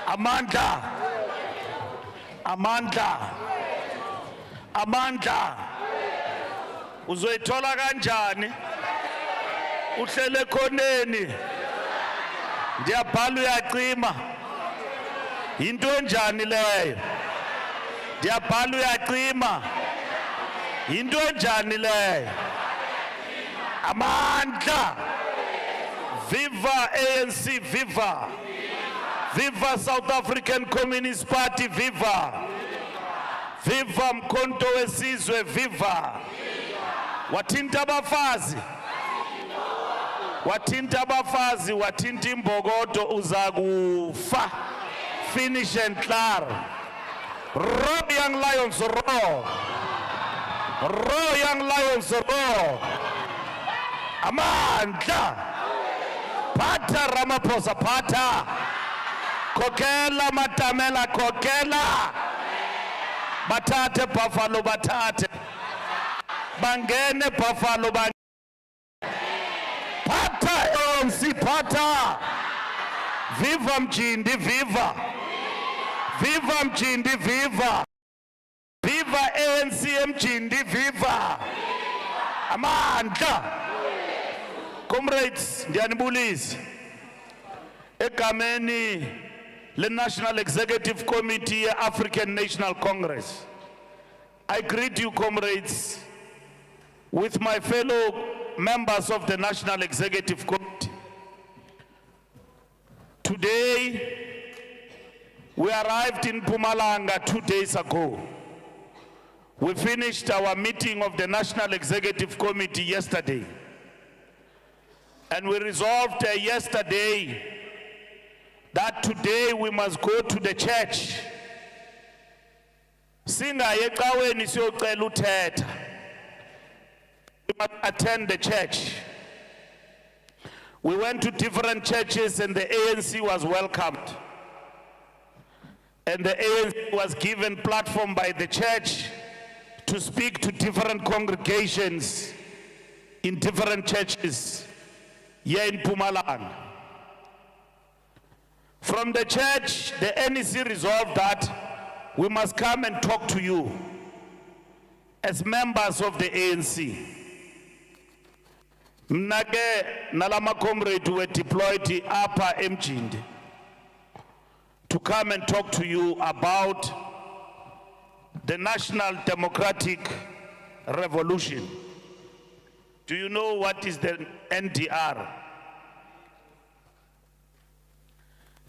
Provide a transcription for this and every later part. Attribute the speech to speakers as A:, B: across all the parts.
A: Amandla. Amandla. Amandla. Uzoyithola kanjani? Uhlele khoneni. Ndiyabhala uyacima. Into enjani leyo? Ndiyabhala uyacima. Into enjani leyo? Amandla. Viva ANC, viva. Viva South African Communist Party, viva. Viva Mkhonto wesizwe, viva. Wathinta abafazi. Wathinta abafazi, wathinta imbokodo uza kufa. Finish and clear. Roar young lions, roar. Roar young lions, roar. Amandla. Pata Ramaphosa, pata. Kokela Matamela, kokela. Batate Buffalo, batate. Bangene Buffalo, bangene. Pata ANC, pata. Viva Mjindi, viva. Viva Mjindi, viva. Viva ANC Mjindi, viva. Amandla. Comrades, ndiyanibulisa. Egameni le National Executive Committee African National Congress. I greet you, comrades, with my fellow members of the National Executive Committee. Today, we arrived in Mpumalanga 2 days ago. We finished our meeting of the National Executive Committee yesterday. And we resolved yesterday that today we must go to the church. Singaye ecaweni siyocela uthetha. We must attend the church. We went to different churches and the ANC was welcomed. And the ANC was given platform by the church to speak to different congregations in different churches here in Mpumalanga. From the church, the NEC resolved that we must come and talk to you as members of the ANC. Mnake nalama comrade were deployed upper Mjindi to come and talk to you about the National Democratic Revolution. Do you know what is the NDR?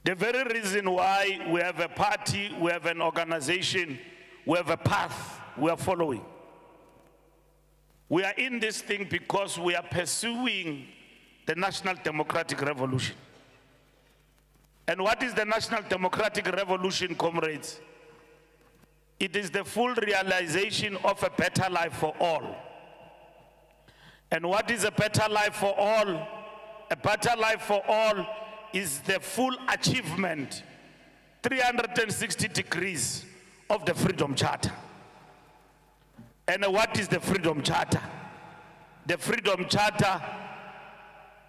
A: The very reason why we have a party, we have an organization, we have a path we are following. We are in this thing because we are pursuing the National Democratic Revolution. And what is the National Democratic Revolution, comrades? It is the full realization of a better life for all. And what is a better life for all? A better life for all is the full achievement, 360 degrees of the Freedom Charter. And what is the Freedom Charter? The Freedom Charter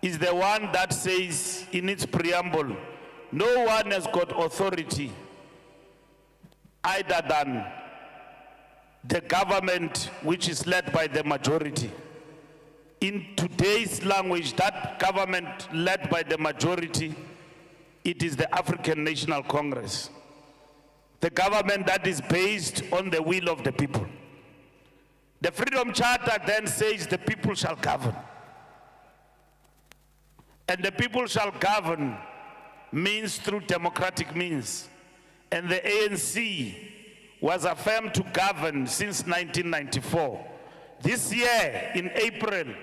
A: is the one that says in its preamble, no one has got authority either than the government which is led by the majority. In today's language, that government led by the majority, it is the African National Congress. The government that is based on the will of the people. The Freedom Charter then says the people shall govern. And the people shall govern means through democratic means. And the ANC was affirmed to govern since 1994. This year, in April,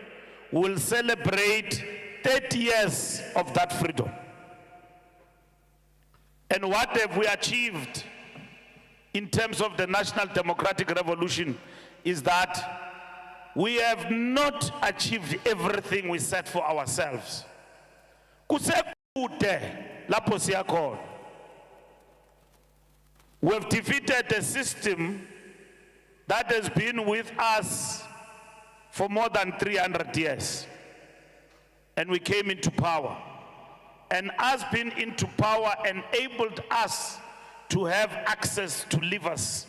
A: we'll celebrate 30 years of that freedom. And what have we achieved in terms of the National Democratic Revolution is that we have not achieved everything we set for ourselves. We have defeated a system that has been with us for more than 300 years. And we came into power. and us being into power enabled us to have access to levers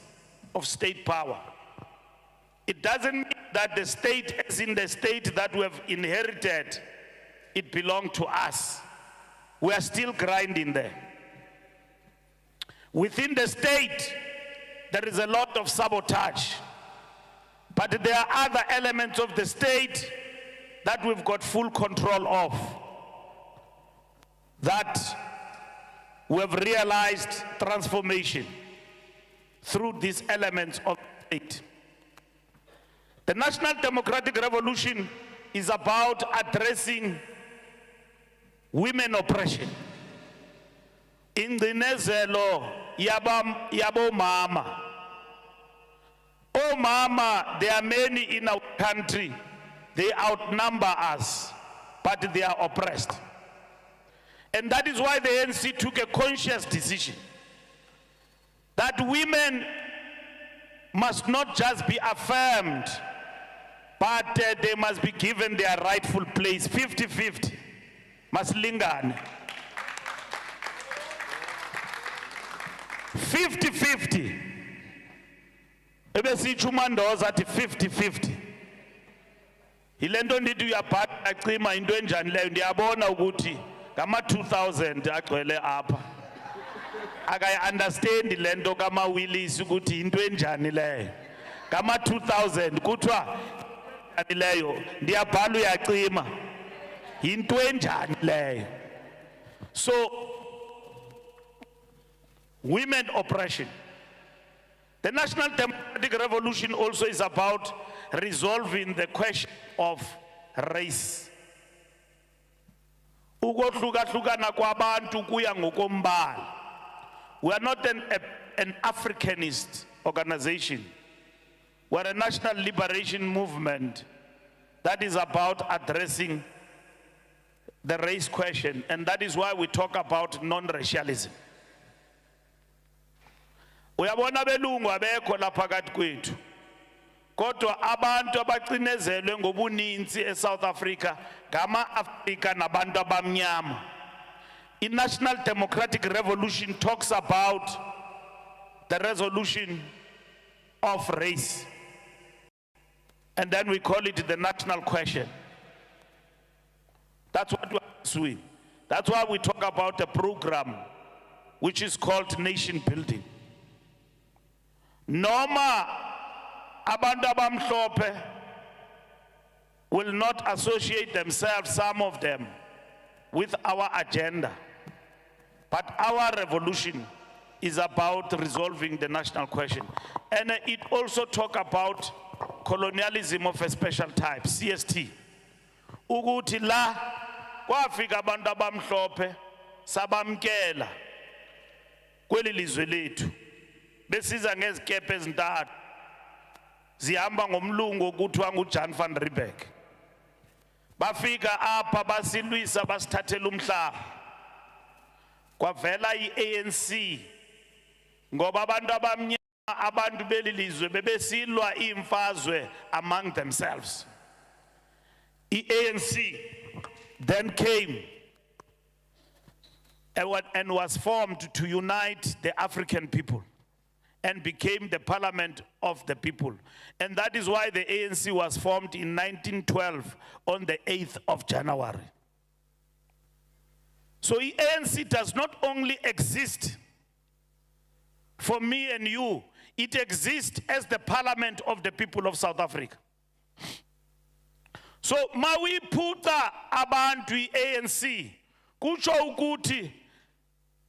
A: of state power. It doesn't mean that the state, as in the state that we have inherited, it belonged to us. We are still grinding there. Within the state, there is a lot of sabotage. But there are other elements of the state that we've got full control of, that we have realized transformation through these elements of the state. The National Democratic Revolution is about addressing women oppression. Ingcinezelo yabo mama. Oh mama, there are many in our country. They outnumber us, but they are oppressed. And that is why the ANC took a conscious decision that women must not just be affirmed, but they must be given their rightful place. 50-50. Maslingane. 50-50. Ebesithi uMandoza athi 50-50. Yilento ndithi uyabhala acima into enjani leyo, ndiyabona ukuthi ngama 2000 agcwele apha. Akayi understand lento kama Willis ukuthi into enjani leyo. Ngama 2000 kuthiwa leyo ndiyabhala uyacima. Into enjani leyo. So women oppression. The National Democratic Revolution also is about resolving the question of race. Ukohlukahlukana kwabantu kuya ngokombala. We are not an Africanist organization. We are a national liberation movement that is about addressing the race question, and that is why we talk about non-racialism. Uyabona belungu abekho lapha phakathi kwethu. Kodwa abantu abacinezelwe ngobuninzi eSouth Africa ngama-Afrika nabantu abamnyama. I-National Democratic Revolution talks about the resolution of race. And then we call it the national question. That's what we're pursuing. That's why we talk about a program which is called nation building. Noma abantu abamhlophe will not associate themselves, some of them, with our agenda. But our revolution is about resolving the national question. And it also talks about colonialism of a special type, CST. Ukuthi la kwafika abantu abamhlophe sabamkela kweli lizwe lethu. Besiza ngezikepe ezintathu zihamba ngomlungu okuthiwa nguJan van Riebeeck. Bafika apha basilwisa basithathela umhlaba. Kwavela i-ANC ngoba abantu abamnyama abantu beli lizwe bebesilwa imfazwe among themselves. ANC then came and was formed to unite the African people and became the parliament of the people. And that is why the ANC was formed in 1912 on the 8th of January. So the ANC does not only exist for me and you, it exists as the parliament of the people of South Africa. So mawi puta abantu ANC kutsho ukuthi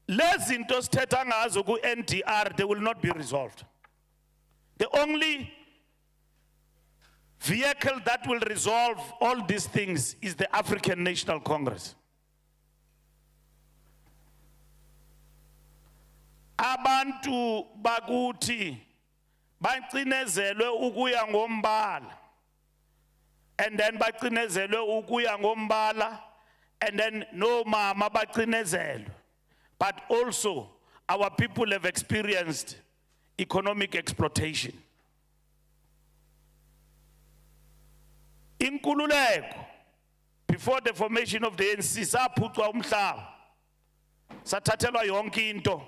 A: lezinto sithetha ngazo ku NDR, they will not be resolved. The only vehicle that will resolve all these things is the African National Congress. Abantu bakuthi bacinezelwe ukuya ngombala, and then bacinezelwe ukuya ngombala, and then no mama bacinezelwe. But also our people have experienced economic exploitation. Inkululeko, before the formation of the ANC, saphucwa umhlaba. sathathelwa yonke into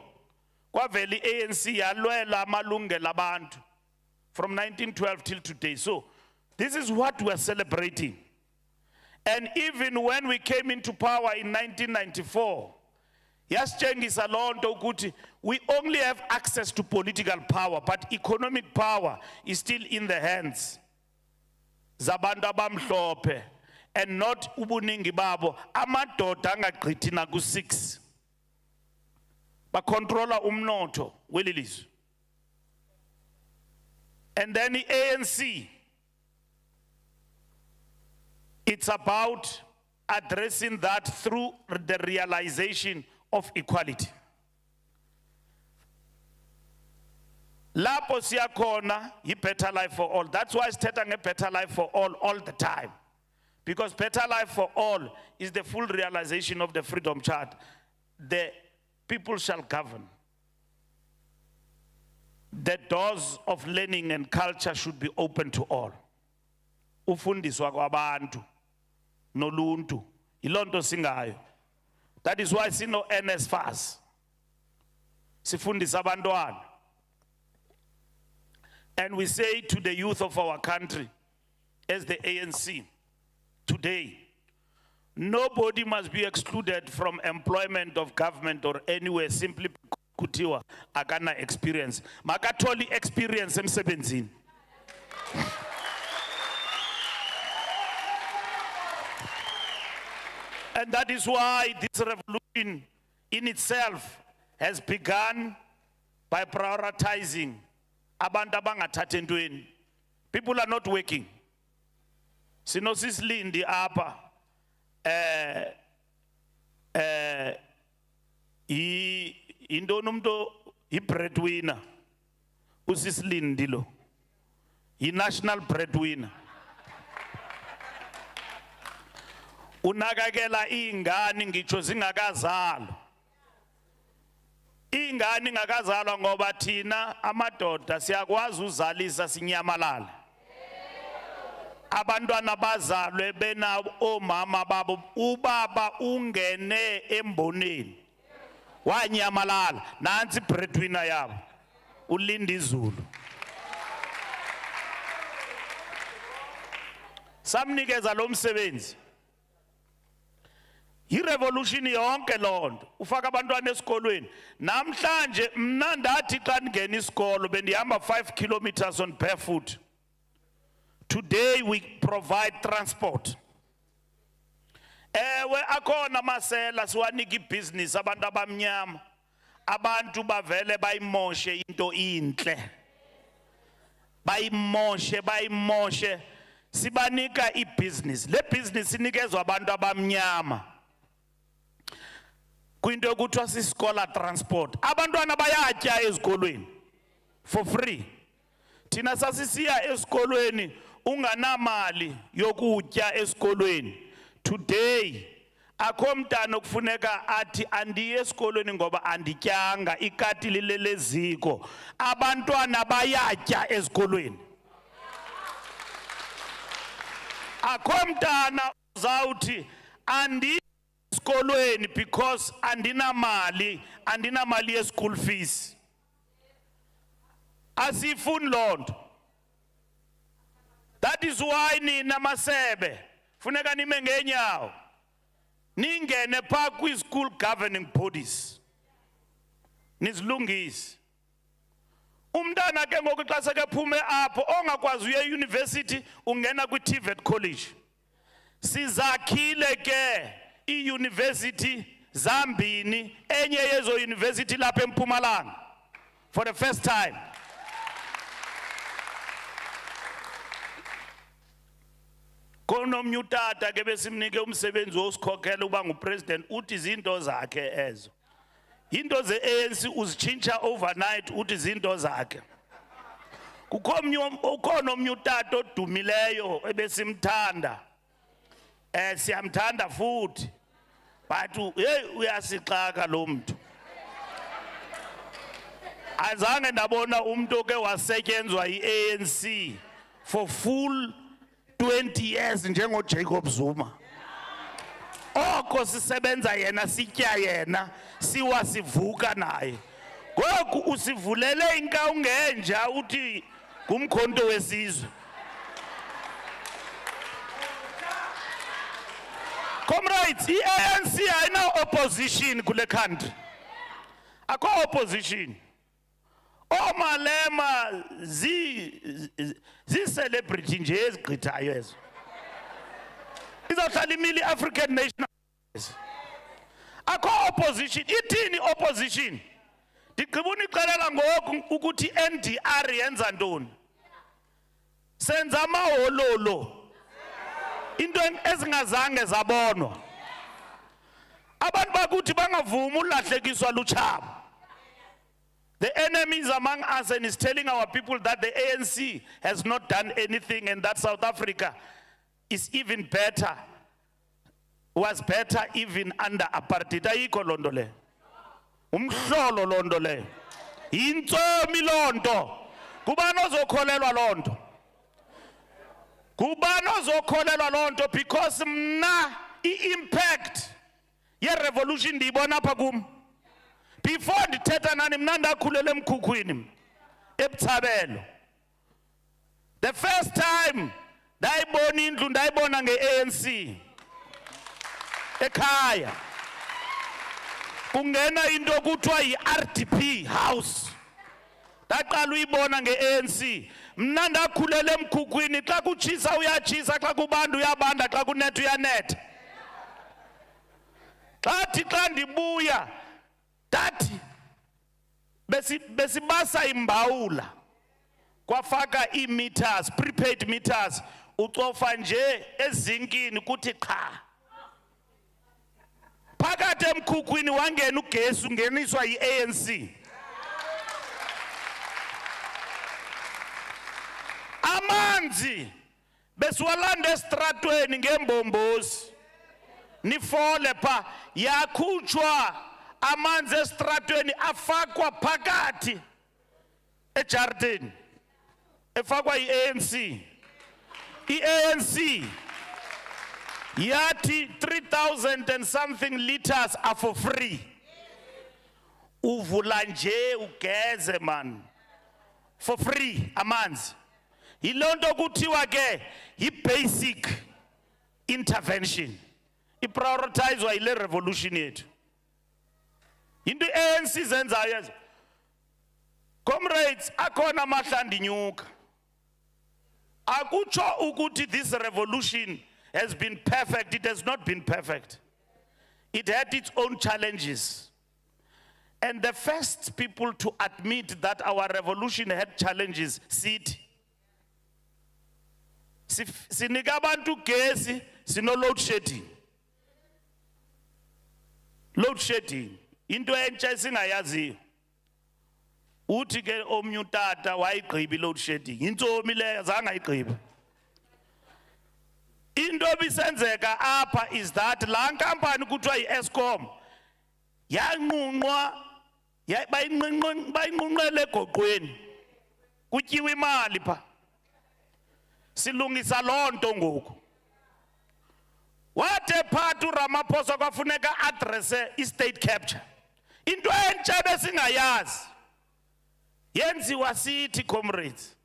A: kwavela i-ANC yalwela amalungelo abantu from 1912 till today. So this is what we are celebrating. And even when we came into power in 1994, yasitshengisa lonto ukuthi we only have access to political power, but economic power is still in the hands zabantu abamhlophe and not ubuningi babo. Amadoda angagqithi na ku-6 bakontrola umnotho weli lizwe. And then the ANC, it's about addressing that through the realization of equality. Lapho siyakhona yi better life for all. That's why sithetha nge better life for all the time. Because better life for all is the full realization of the Freedom Charter. The people shall govern. The doors of learning and culture should be open to all. Ufundiswa kwabantu noluntu ilonto singayo. That is why sino NSFAS sifundisa abantwana. And we say to the youth of our country, as the ANC today, nobody must be excluded from employment of government or anywhere simply kutiwa akana experience. Makatoli experience emsebenzini. And that is why this revolution in itself has begun by prioritizing abantu abangathatha entweni. People are not working. SinosisiLindi apha intoni umuntu i-breadwinner usisiLindi lo i-national breadwinner. Unakakela ingane ngitsho zingakazalwa. Ingane ingakazalwa ngoba thina amadoda siyakwazi uzalisa sinyamalala. Abantwana bazalwe bena omama babo, ubaba ungene emboneni wanyamalala. Nansi breadwinner yabo uLindi Zulu. Samnikeza lo msebenzi. I-revolution yonke lonto ufaka abantwana esikolweni. Namhlanje mna ndathi xa ngena isikolo bendihamba 5 kilometers on barefoot. Today we provide transport. Ewe akhona masela siwanika ibusiness abantu abamnyama. Abantu bavele bayimoshe into inhle. Bayimoshe sibanika ibusiness. Le business inikezwa abantu abamnyama. Kwinto yokuthiwa sisikola transport. Abantwana bayatya ezikolweni for free. Thina sasisiya esikolweni unganamali yokutya esikolweni. Today akho mntana okufuneka athi andiye esikolweni ngoba andityanga ikati lileleziko. Abantwana bayatya esikolweni. Akho mntana uzawuthi andi esikolweni because andina mali ye school fees. Asifuni lonto. That is why nina masebe funeka nime ngenyawo ningene pha kwi-school governing bodies nizilungise. Umntana ke ngoku xa seke phume apho ongakwazi uye university ungena kwi-TVET college. Sizakhile ke i-university zambini, enye yezo university lapha eMpumalanga for the first time. Konomnye utata ke besimnike umsebenzi wosikhokhela uba ngupresident, uthi izinto zakhe ezo. Into ze-ANC uzitshintsha overnight, uthi izinto zakhe. Ukhona omnye utata odumileyo ebesimthanda. Siyamthanda futhi. But hey uyasixaka lo muntu. Azange ndabona umuntu oke wasetyenzwa yi-ANC for full 20 years njengo Jacob Zuma. ngoko sisebenza yena sitya yena siwa sivuka naye ngoku usivulele inkawu ngenja uthi ngumkhonto wesizwe. Comrades, i-ANC ayina opposition kule country. Akho opposition. Omalema zi-celebrity nje ezigqithayo ezo. Izawuhlala imili African National. Akho opposition. Ithini opposition? Ndigqiba unixelela ngoku ukuthi NDR yenza ntoni. Senza amahololo. Into ezingazange zabonwa. Abantu bakuthi bangavuma ulahlekiswa luchaba. The enemy is among us and is telling our people that the ANC has not done anything and that South Africa is even better, was better even under apartheid. Ayikho londo le. Umhlolo londo le. Intsomi londo. Kubani ozokholelwa londo? Kubani ozokholelwa londo because mna i-impact ye-revolution ndiyibona apha kum. Before ndithetha nani mna ndakhulele emkhukhwini eButshabelo. The first time ndayibona indlu ndayibona nge-ANC ekhaya. Kungena into kuthiwa yi-RDP house. Ndaqala uyibona nge-ANC. Mna ndakhulele emkhukhwini xa kutshisa uyatshisa, xa kubanda uyabanda, xa kunetha uyanetha. Xa ndibuya dathi besibasa imbawula kwafaka ii-meters, prepaid meters, ucofa nje ezinkini kuthi qha. Phakathi emkhukhwini wangena ugesi ungeniswa yi-ANC. Amanzi besiwalanda estratweni ngembombozi. Nifole pha yakhutshwa amanzi estratweni afakwa phakathi ejardini efakwa i-ANC. I-ANC yathi 3,000 and something liters are for free. Uvula nje ugeze man for free amanzi. Yilonto kuthiwa ke yi-basic intervention. I-prioritizwa yile revolution yethu. Into i-ANC zenzayo ezo. Comrades, akhona amahlandi nyuka. Akutsho ukuthi this revolution has been perfect. It has not been perfect. It had its own challenges. And the first people to admit that our revolution had challenges, sithi. Sinika abantu gesi, sino load shedding. Load shedding. Into entsha singayaziyo. Uthi ke omnye utata wayigqiba load shedding. Intsomi le zange ayigqibe. Into bisenzeka apha is that la nkampani kuthiwa yi-Eskom yanqunqwa bayinqunqele egoqweni. Kutyiwa imali pha. Silungisa lonto ngoku. Wathe phathu Ramaphosa kwafuneka address i-state capture. Into entsha besingayazi yenziwa sithi comrades.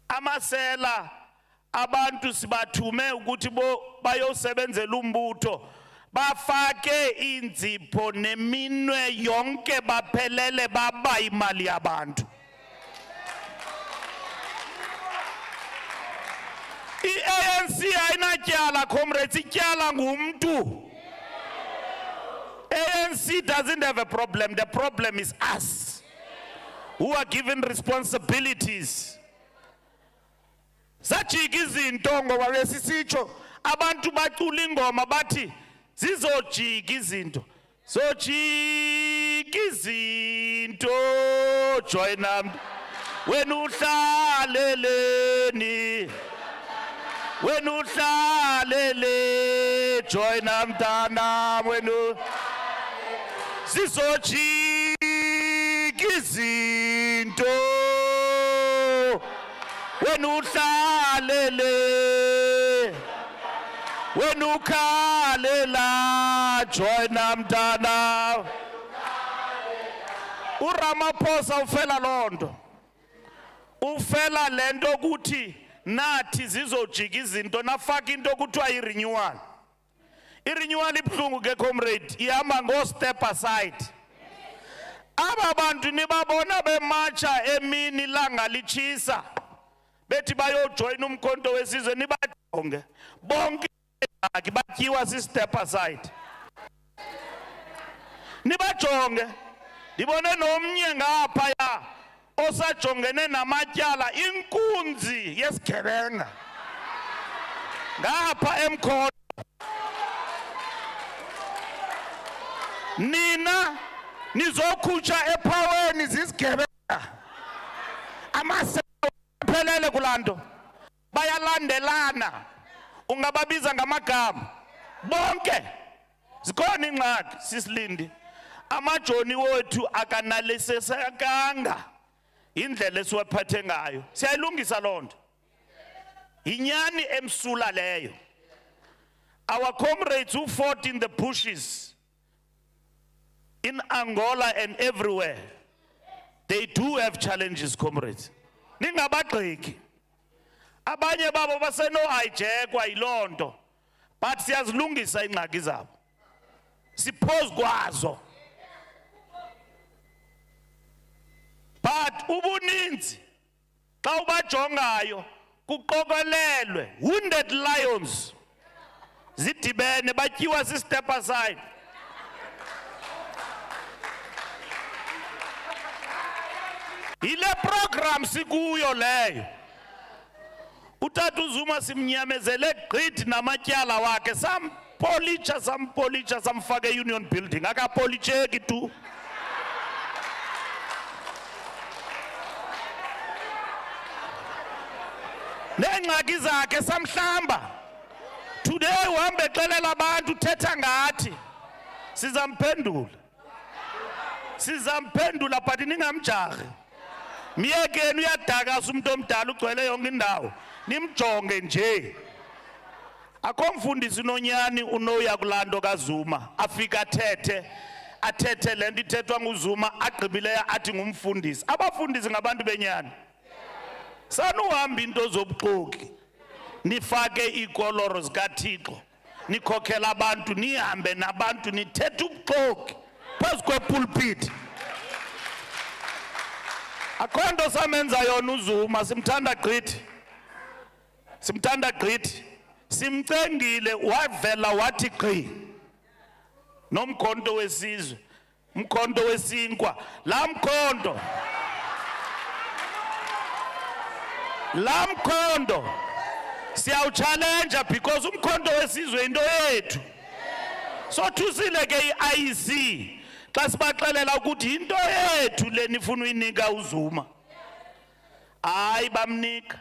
A: Amasela abantu sibathume ukuthi bayosebenzela umbutho bafake inzipho neminwe yonke baphelele baba imali yabantu. I-ANC ayinatyala comrades, ityala ngumntu. ANC doesn't have a problem. The problem is us who are given responsibilities. Sajika izinto ngoba besisitsho abantu bacula ingoma bathi zizojika izinto. Zojika izinto join am wena uhlaleleni. Wena uhlalele join am mntana wena zizojika izinto. Wena uhlalele Wena ukhalela joina mntana. uRamaphosa ufela lonto. Ufela lento ukuthi nathi zizojika izinto nafaka into kuthiwa irenewal. Irenewal ibhlungu ke comrade ihamba ngo step aside. Aba bantu nibabona bemacha emini langa lichisa. Bethi bayojoin umkhonto wesizwe nibajonge. Bonke batyiwa si step aside. Nibajonge. Dibone nomnye ngapha ya osajongene namatyala inkunzi yesigebenga. Ngapha emkhonto. Nina nizokhutsha ephaweni zisigebenga. Amasephelele kulanto. Bayalandelana. Ungababiza ngamagama. Bonke. Zikhona ingxaki sisilindi. Amajoni wethu akanalisekanga indlela esiwaphathe ngayo. Siyayilungisa lonto. Inyani emsula leyo. Our comrades who fought in the bushes in Angola and everywhere, they do have challenges, comrades. Ningabagxeki. Abanye babo baseno hijekwa ilonto. But siyazilungisa ingxaki zabo. Siphoze kwazo. But ubuninzi xa ubajongayo kuqokelelwe wounded lions zidibene batyiwa si step aside. Ile program sikuyo leyo. Utata uZuma simnyamezele gqithi namatyala wakhe sampolitsha samfake union building akapolitsheki tu. Nengxaki zakhe samhlamba. Today uhambe exelela abantu uthetha ngathi sizamphendula but ningamjahi. Miyekeni uyadakasa umuntu omdala ugcwele yonke indawo. Nimjonge nje. Akho mfundisi nonyani unoya kulanto kaZuma afika athethe lento ithethwa nguZuma agqibileyo athi ngumfundisi. Abafundisi ngabantu benyani. Sanuhamba into zobuxoki. Nifake ikoloro zikaThixo. Nikhokhela abantu nihambe nabantu nithethe ubuxoki phezu kwepulpit. Akho nto samenza yona uZuma simthanda gqithi. Simcengile wavela wathi qhi. Nomkhonto wesizwe, umkhonto wesinkwa, la mkhondo siyawuchallenge because umkhonto wesizwe into yethu. So thusile ke iIEC xa sibaxelela ukuthi into yethu lenifuna uyinika uZuma. Hayi bamnika.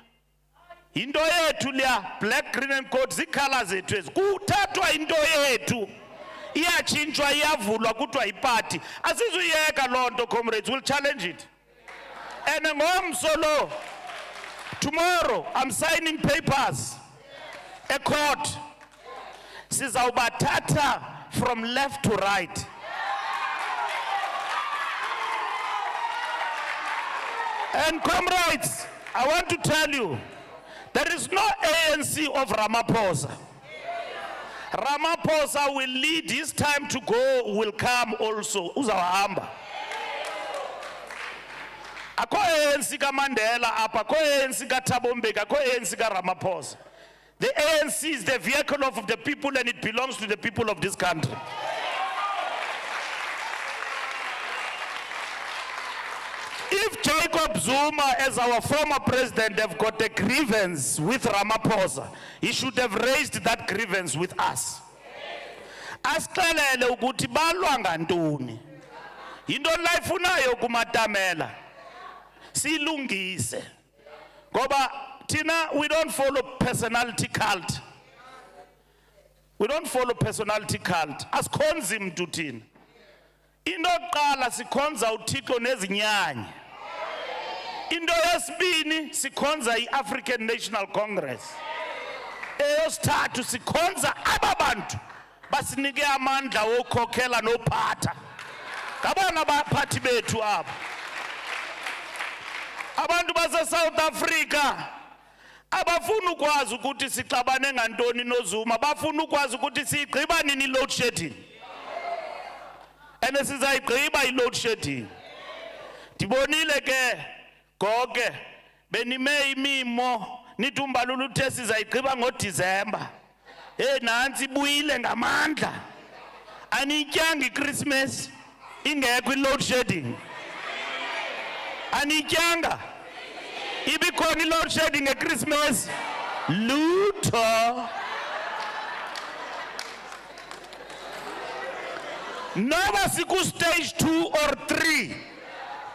A: Into yethu leya black green and gold zikhala zethu ezi. Kuthathwa into yethu. Iyatshintshwa iyavulwa kuthiwa iparty. Asizuyeka lonto comrades, will challenge it. And ngomso lo tomorrow I'm signing papers. A court. Sizawubathatha from left to right. And comrades, I want to tell you, there is no ANC of Ramaphosa. Ramaphosa will lead, his time to go will come also. Uzawahamba. Akho ANC ka Mandela apha, akho ANC ka Thabo Mbeki, akho ANC ka Ramaphosa. The ANC is the vehicle of the people and it belongs to the people of this country. If Jacob Zuma, as our former president, have got a grievance with Ramaphosa, he should have raised that grievance with us. Asixelele ukuthi balwa ngantoni. Into layifunayo kumatamela. Silungise. Ngoba Tina, we don't follow personality cult. We don't follow personality cult. Asikhonzi mntu thina. Into yokuqala sikhonza uThixo nezinyanya. Into yesibini sikhonza iAfrican National Congress. eyesithathu sikhonza ababantu basinike amandla wokhokhela nophatha. Ngabona abaphathi bethu aba. Abantu base South Africa abafuna ukwazi ukuthi sixabane ngantoni noZuma, bafuna ukwazi ukuthi sigqiba nini load shedding. And sizayigqiba i-load shedding. Dibonile ke goke benime imimo nithi umbalulu uthe sizayigqiba ngoDisemba. Hey nansi buyile ngamandla. Anityanga iChristmas ingekho i-load shedding. Anityanga ibikhona i-load shedding ngeChristmas lutho. Noba siku stage 2 or 3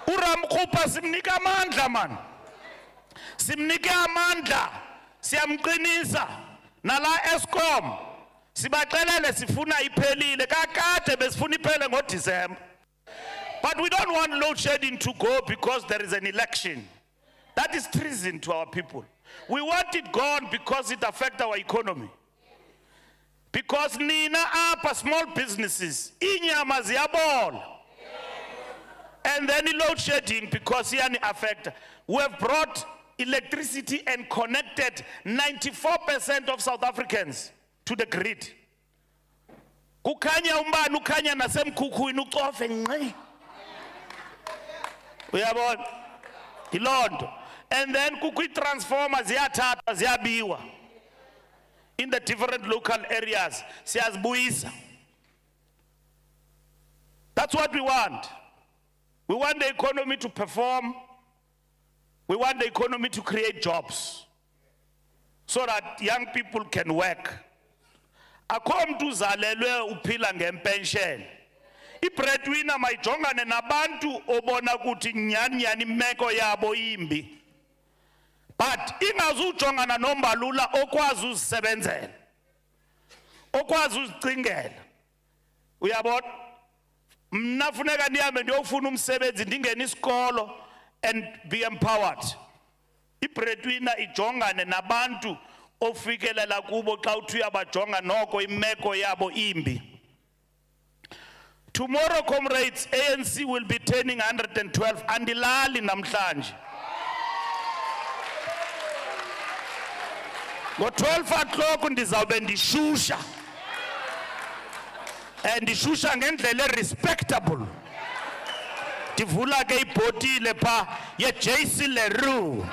A: uRamkhupha simnika amandla man. Simnike amandla, siyamqinisa nala Eskom sibaxelele sifuna iphelile kakade besifuna iphele ngoDisemba. But we don't want load shedding to go because there is an election. That is treason to our people. We want it gone because it affects our economy. Because nina apa small businesses inyama ziyabola. And then load shedding because yani affect. We have brought electricity and connected 94% of South Africans to the grid. Kukhanya umbani ukhanya nasemkhukhwini ucofe ngqi. Uyabona? Ilondo. And then kukwi transformers ziyathathwa ziyabiwa in the different local areas. Siyazibuyisa. That's what we want. We want the economy to perform. We want the economy to create jobs so that young people can work. Akho mntu uzalelwe uphila ngempension. Ibreadwinner mayijongane nabantu obona ukuthi nyani imeko yabo imbi. But ingazujongana nombalula okwazi uzisebenzela. Okwazi uzicingela. Uyabona? Mna funeka ndihambe ndiyofuna umsebenzi ndingena isikolo and be empowered. Ibreadwinner ijongane nabantu ofikelela kubo xa uthi uyabajonga noko imeko yabo imbi. Tomorrow, comrades, ANC will be turning 112 andilali namhlanje. Ngo-12 o'clock ndizawube ndishusha. And ndishusha ngendlela respectable. Ndivula ke ibhotile pha ye-JC Leroux.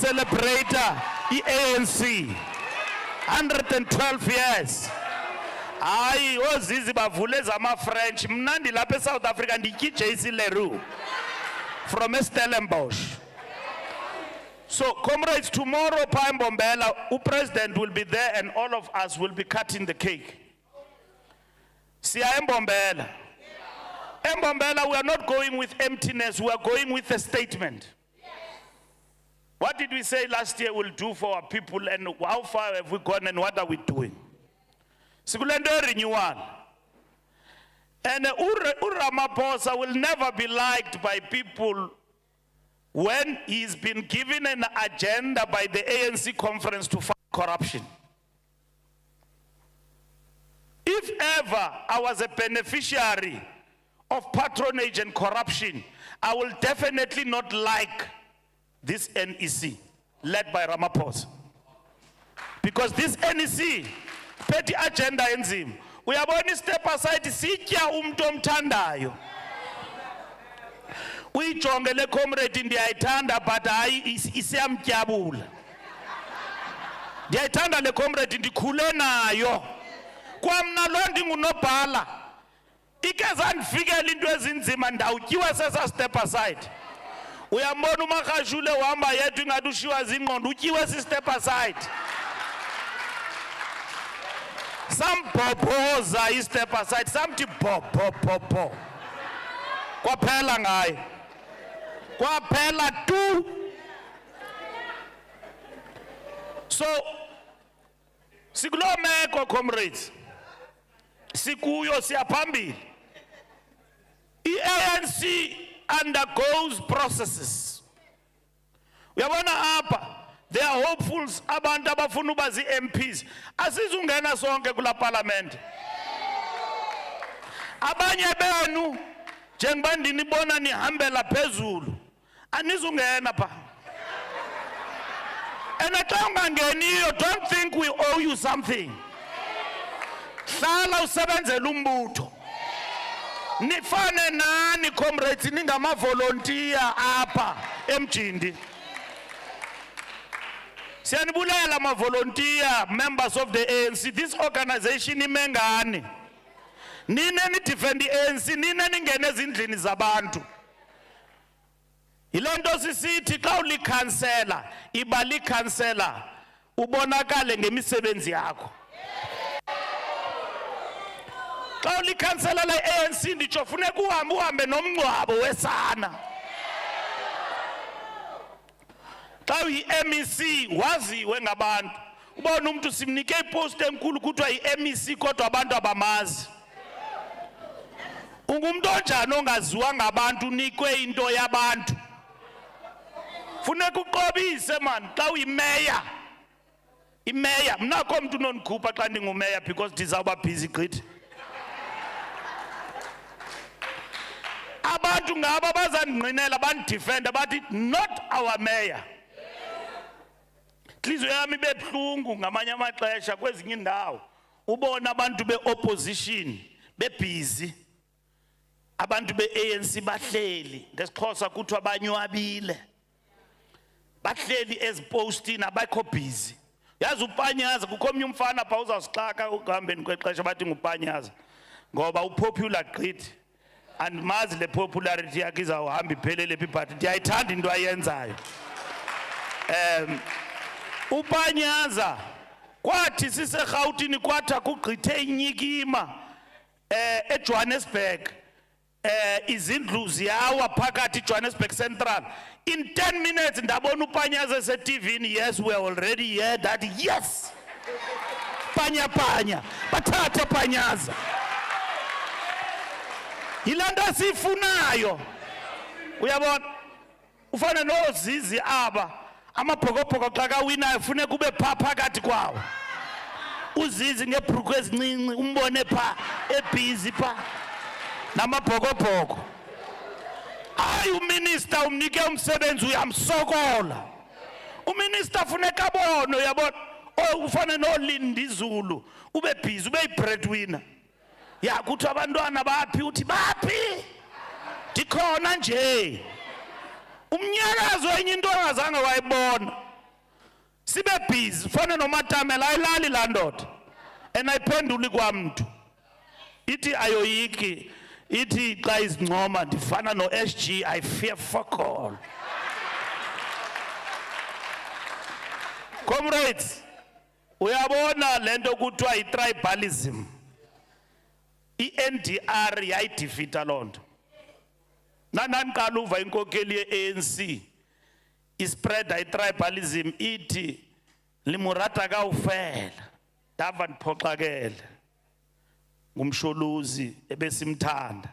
A: Celebrator i-ANC 112 years. Hayi ozizi bavule zama-French. Mna ndilapha eSouth Africa nditya i-JC Leroux from Stellenbosch. So comrades, tomorrow pha eMbombela, uPresident will be there and all of us will be cutting the cake. Siya eMbombela. eMbombela, we are not going with emptiness, we are going with a statement. What did we say last year we'll do for our people, and how far have we gone, and what are we doing? Sikulendo renewal. And uRamaphosa will never be liked by people when he's been given an agenda by the ANC conference to fight corruption. If ever I was a beneficiary of patronage and corruption, I will definitely not like this NEC led by Ramaphosa. Because this NEC, petty agenda enzima. Uyabona step aside sitya umuntu omthandayo. Uyijonge le comrade ndiyayithanda but hayi isiyamtyabula. Ndiyayithanda le comrade ndikhule nayo. Kwamna lo ndingunobhala. Ikeza ndifikela into ezinzima ndawutyiwa sesa step aside. Uyambona uMakhashule uhamba yedwa ingathi ushiwa zingqondo utyiwe si step aside. Some popoza is step aside, some ti po. Kwaphela ngaye. Kwaphela tu. So, sikulo meko comrades. Sikuyo siyaphambili. ANC undergoes processes. Uyabona apha They are hopefuls abantu abafuna uba zi-MPs. Asizungena sonke kula parliament. Abanye benu njengoba ndinibona nihambela phezulu anizungena pha. And xa ungangeniyo, don't think we owe you something. Hlala usebenzela umbutho. Nifane nani comrades ningama volunteer apha eMjindi. Siyanibulela ama volunteer members of the ANC. This organization imengani. Nine ni defend the ANC, nine ningene ezindlini zabantu. Ilento sisithi xa ulikhansela, iba likhansela ubonakale ngemisebenzi yakho. Xa ulikhansela le ANC nditsho funeka uhambe nomngcwabo wesana. Xa uyi-MEC waziwe ngabantu. Ubona umuntu simnike ipost enkulu kuthiwa yi-MEC kodwa abantu abamazi. Ungumuntu onjani ongaziwa ngabantu unikwe into yabantu? Funeka uqobise man xa uyimeya. Imeya mnakho umuntu unonikhupha xa ndingumeya because ndizawuba busy gqithi. Abantu ngaba bazandinqinela bandidefenda bathi not our mayor. Inhliziyo yami bebhlungu ngamanye amaxesha kwezinye indawo ubona abantu be-opposition bebhizi. Abantu be-ANC bahleli ngesixhosa kuthiwa banywabile. Bahleli ezipostini abakho busy. Yazi uPanyaza kukho omnye umfana pha uzawusixaka ukuhambeni kwexesha bathi nguPanyaza ngoba upopular gqithi. And mazi le popularity yakhe izawuhamba iphelele phi but ndiyayithanda into ayenzayo. uPanyaza kwathi siseRhawutini kwatha kugqithe inyikima eJohannesburg. Izindlu ziyawa phakathi Johannesburg Central. In 10 minutes ndabona uPanyaza eseTVini. Yes, we are already here that yes. Panya bathathe Panyaza. Yilanda sifunayo. Uyabona ufana nozizi aba amabhokobhoko xa kawinayo funeka ube pha phakathi kwawo. Uzizi ngebruku ezincinci umbone pha ebhizi pha namabhokobhoko. Hayi uminister umnike umsebenzi uyamsokola. Uminister funeka abone uyabona ufana noLindi Zulu ube busy ube yi-breadwinner. Ya kuthi abantwana baphi uthi baphi ndikhona nje. Umnyakazo enye into ongazange wayibona. Sibe busy fana noMatamela ayilali la ndoda enayiphenduli kwamntu. Ithi ayoyiki ithi xa izincoma ndifana no-SG I fear fuck all. Comrades, uyabona lento kuthiwa yi-tribalism. I-NDR yayidefeata loo nto. Nananiqala uva inkokeli ye-ANC ispreada i-tribalism ithi limurata kawufela ndava ndiphoxakele ngumsholuzi ebesimthanda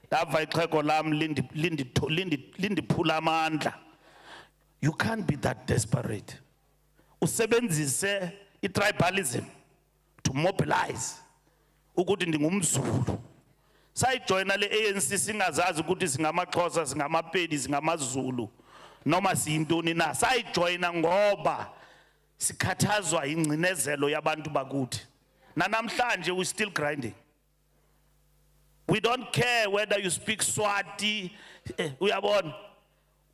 A: ndava ixhego lam lindiphula amandla. You can't be that desperate. Usebenzise i-tribalism to mobilize ukuthi ndingumZulu. Sayijoyina le ANC singazazi ukuthi singamaXhosa singamapedi singamaZulu noma siyintoni na. Sayijoyina ngoba sikhathazwa ingcinezelo yabantu bakuthi. Namhlanje we still grinding. We don't care whether you speak Swati. Uyabona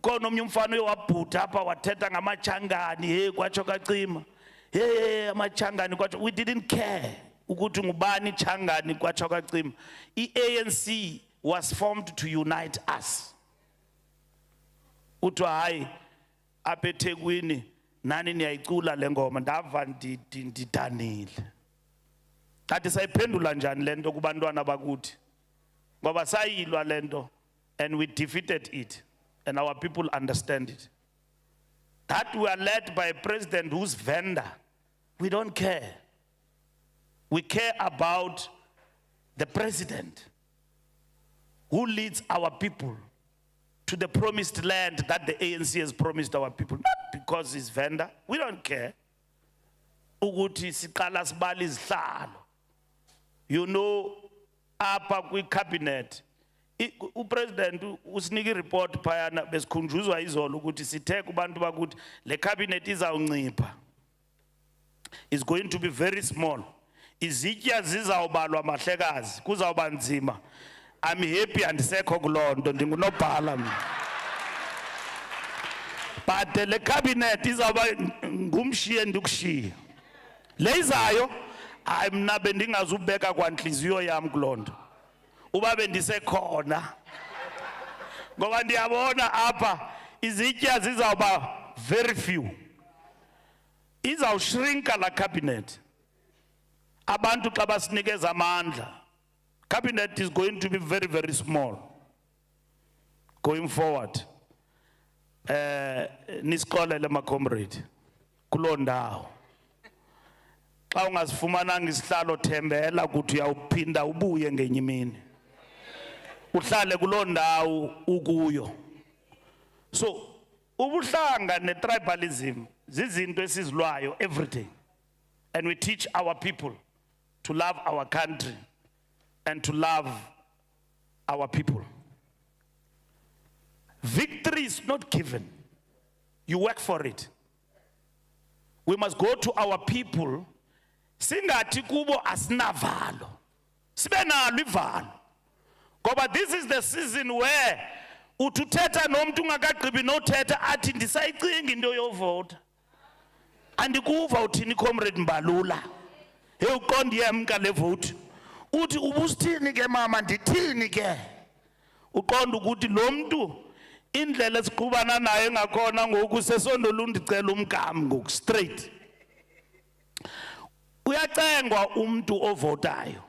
A: khona omnye umfana uyawabhutha apha wathetha ngamachangani kwatsho kacima. Amachangani kwatsho. We didn't care ukuthi ngubani changani kwatsho kacima. I-ANC was formed to unite us. Uthiwa hayi apha eThekwini nani niyayicula le ngoma ndava ndidanile. Kanti sayiphendula njani lento kubantwana bakuthi? Ngoba sayilwa lento and we defeated it and our people understand it. That we are led by a president who's vendor. We don't care. We care about the president who leads our people to the promised land that the ANC has promised our people, not because it's vendor. We don't care. Ukuthi siqala sibala izihlalo. You know, apa kwi-cabinet, upresident usinike report phayana besikhunjuzwa izolo ukuthi sithe kubantu bakuthi le cabinet izawuncipha. Is going to be very small. Izitya zizawubalwa mahlekazi, kuzawuba nzima. I'm happy and sekho kuloo nto ndingunobhala mina. But le cabinet izawuba ngumshiye ndikushiye. Le izayo mna bendingazubeka kwanhliziyo yam kuloo nto. Uba bendisekhona. Ngoba ndiyabona apha izitya zizawuba very few. Izawushrinka la cabinet. Abantu xa basinikeza amandla. Cabinet is going to be very, very small going forward. Nisixolele ma comrade kuloo ndawo. Xa ungasifumananga isihlalo thembela ukuthi uyawuphinda ubuye ngenye imini. Uhlale kuloo ndawo ukuyo. So ubuhlanga ne-tribalism zizinto esizilwayo every day. And we teach our people to love our country and to love our people. Victory is not given. You work for it. We must go to our people. Singathi kubo asinavalo. Sibe nalo ivalo. Ngoba this is the season where ututhetha nomuntu ungakagqibi nothetha athi ndisayicinga into yovota. Andikuva uthini comrade Mbalula. Hey uqonda yemka le vote. Uthi ubusithini ke mama ndithini ke. Uqonda ukuthi lo muntu indlela esiqhubana naye ngakhona ngoku sesondolo undicela umgami ngoku straight. Uyacengwa umuntu ovotayo.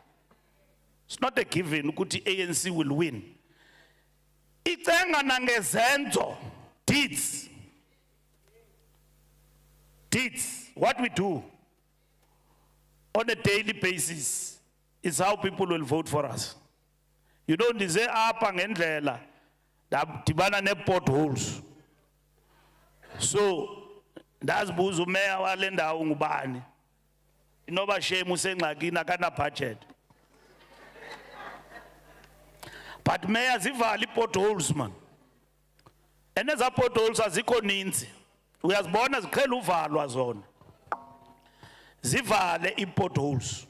A: It's not a given ukuthi ANC will win. Icenga nangezenzo, deeds. Deeds, what we do on a daily basis is how people will vote for us. You don't say apa ngendlela dibana ne potholes. So ndazibuza umeya wale ndawo ngubani. Inoba shame usengxakini akana budget. But mayor zivala potholes man. And eza potholes azikho ninzi. Uyazibona ziqhela uvalwa zona. Zivale i-potholes.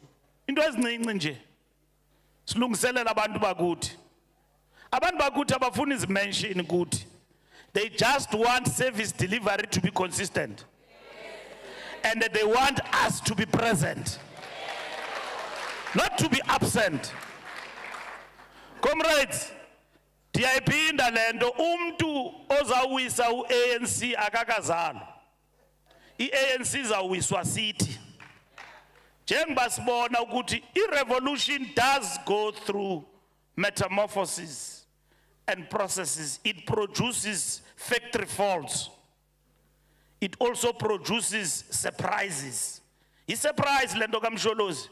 A: Into ezincinci nje. Silungiselela abantu bakuthi. Abantu bakuthi abafuni izimention kuthi. They just want service delivery to be consistent. And they want us to be present. Not to be absent. Comrades, ndiyayiphinda lento umuntu ozawisa u-ANC akakazalwa. I-ANC izawiswa sithi. Njengoba sibona ukuthi i-revolution does go through metamorphosis and processes. It produces factory faults. It also produces surprises. I-surprise lento kaMsholozi.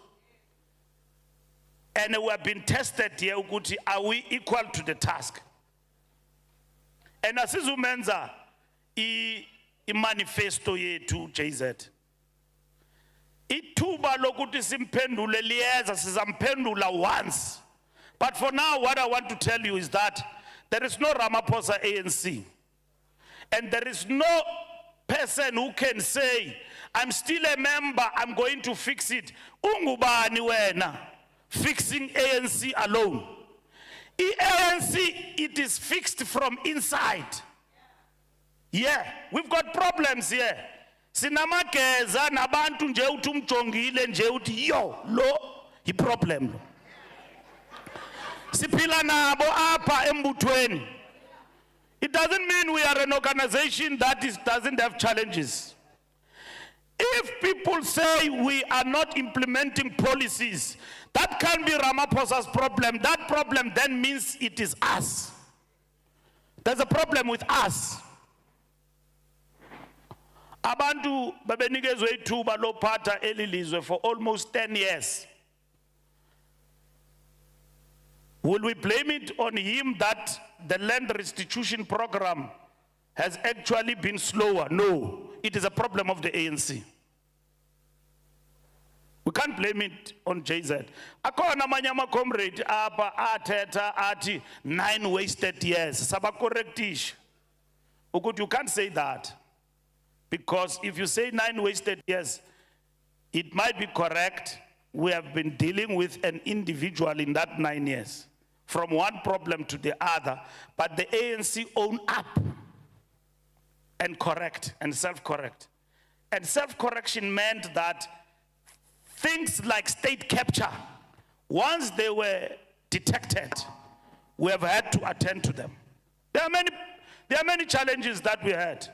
A: And we have been tested here ukuthi are we equal to the task? And asizumenza i-manifesto yethu JZ. Ithuba lokuthi simphendule liyeza sizamphendula once. But for now what I want to tell you is that there is no Ramaphosa ANC. And there is no person who can say I'm still a member, I'm going to fix it. Ungubani wena? Fixing ANC alone. ANC, it is fixed from inside. Yeah, we've got problems here. Sinamageza nabantu nje uthi umjongile nje uthi yo lo hi problem lo. Siphila nabo apha embuthweni. It doesn't mean we are an organization that doesn't have challenges. If people say we are not implementing policies, that can be Ramaphosa's problem. That problem then means it is us. There's a problem with us. Abantu babenikezwe ithuba lophatha elilizwe for almost 10 years. Will we blame it on him that the land restitution program has actually been slower? No, it is a problem of the ANC. We can't blame it on JZ. Akona manyama comrade apa ateta ati 9 wasted years. Saba correctish. You can't say that. Because if you say 9 wasted years, it might be correct. We have been dealing with an individual in that 9 years, from one problem to the other, but the ANC own up and correct and self-correct. And self-correction meant that things like state capture, once they were detected, we have had to attend to them. There are many challenges that we had.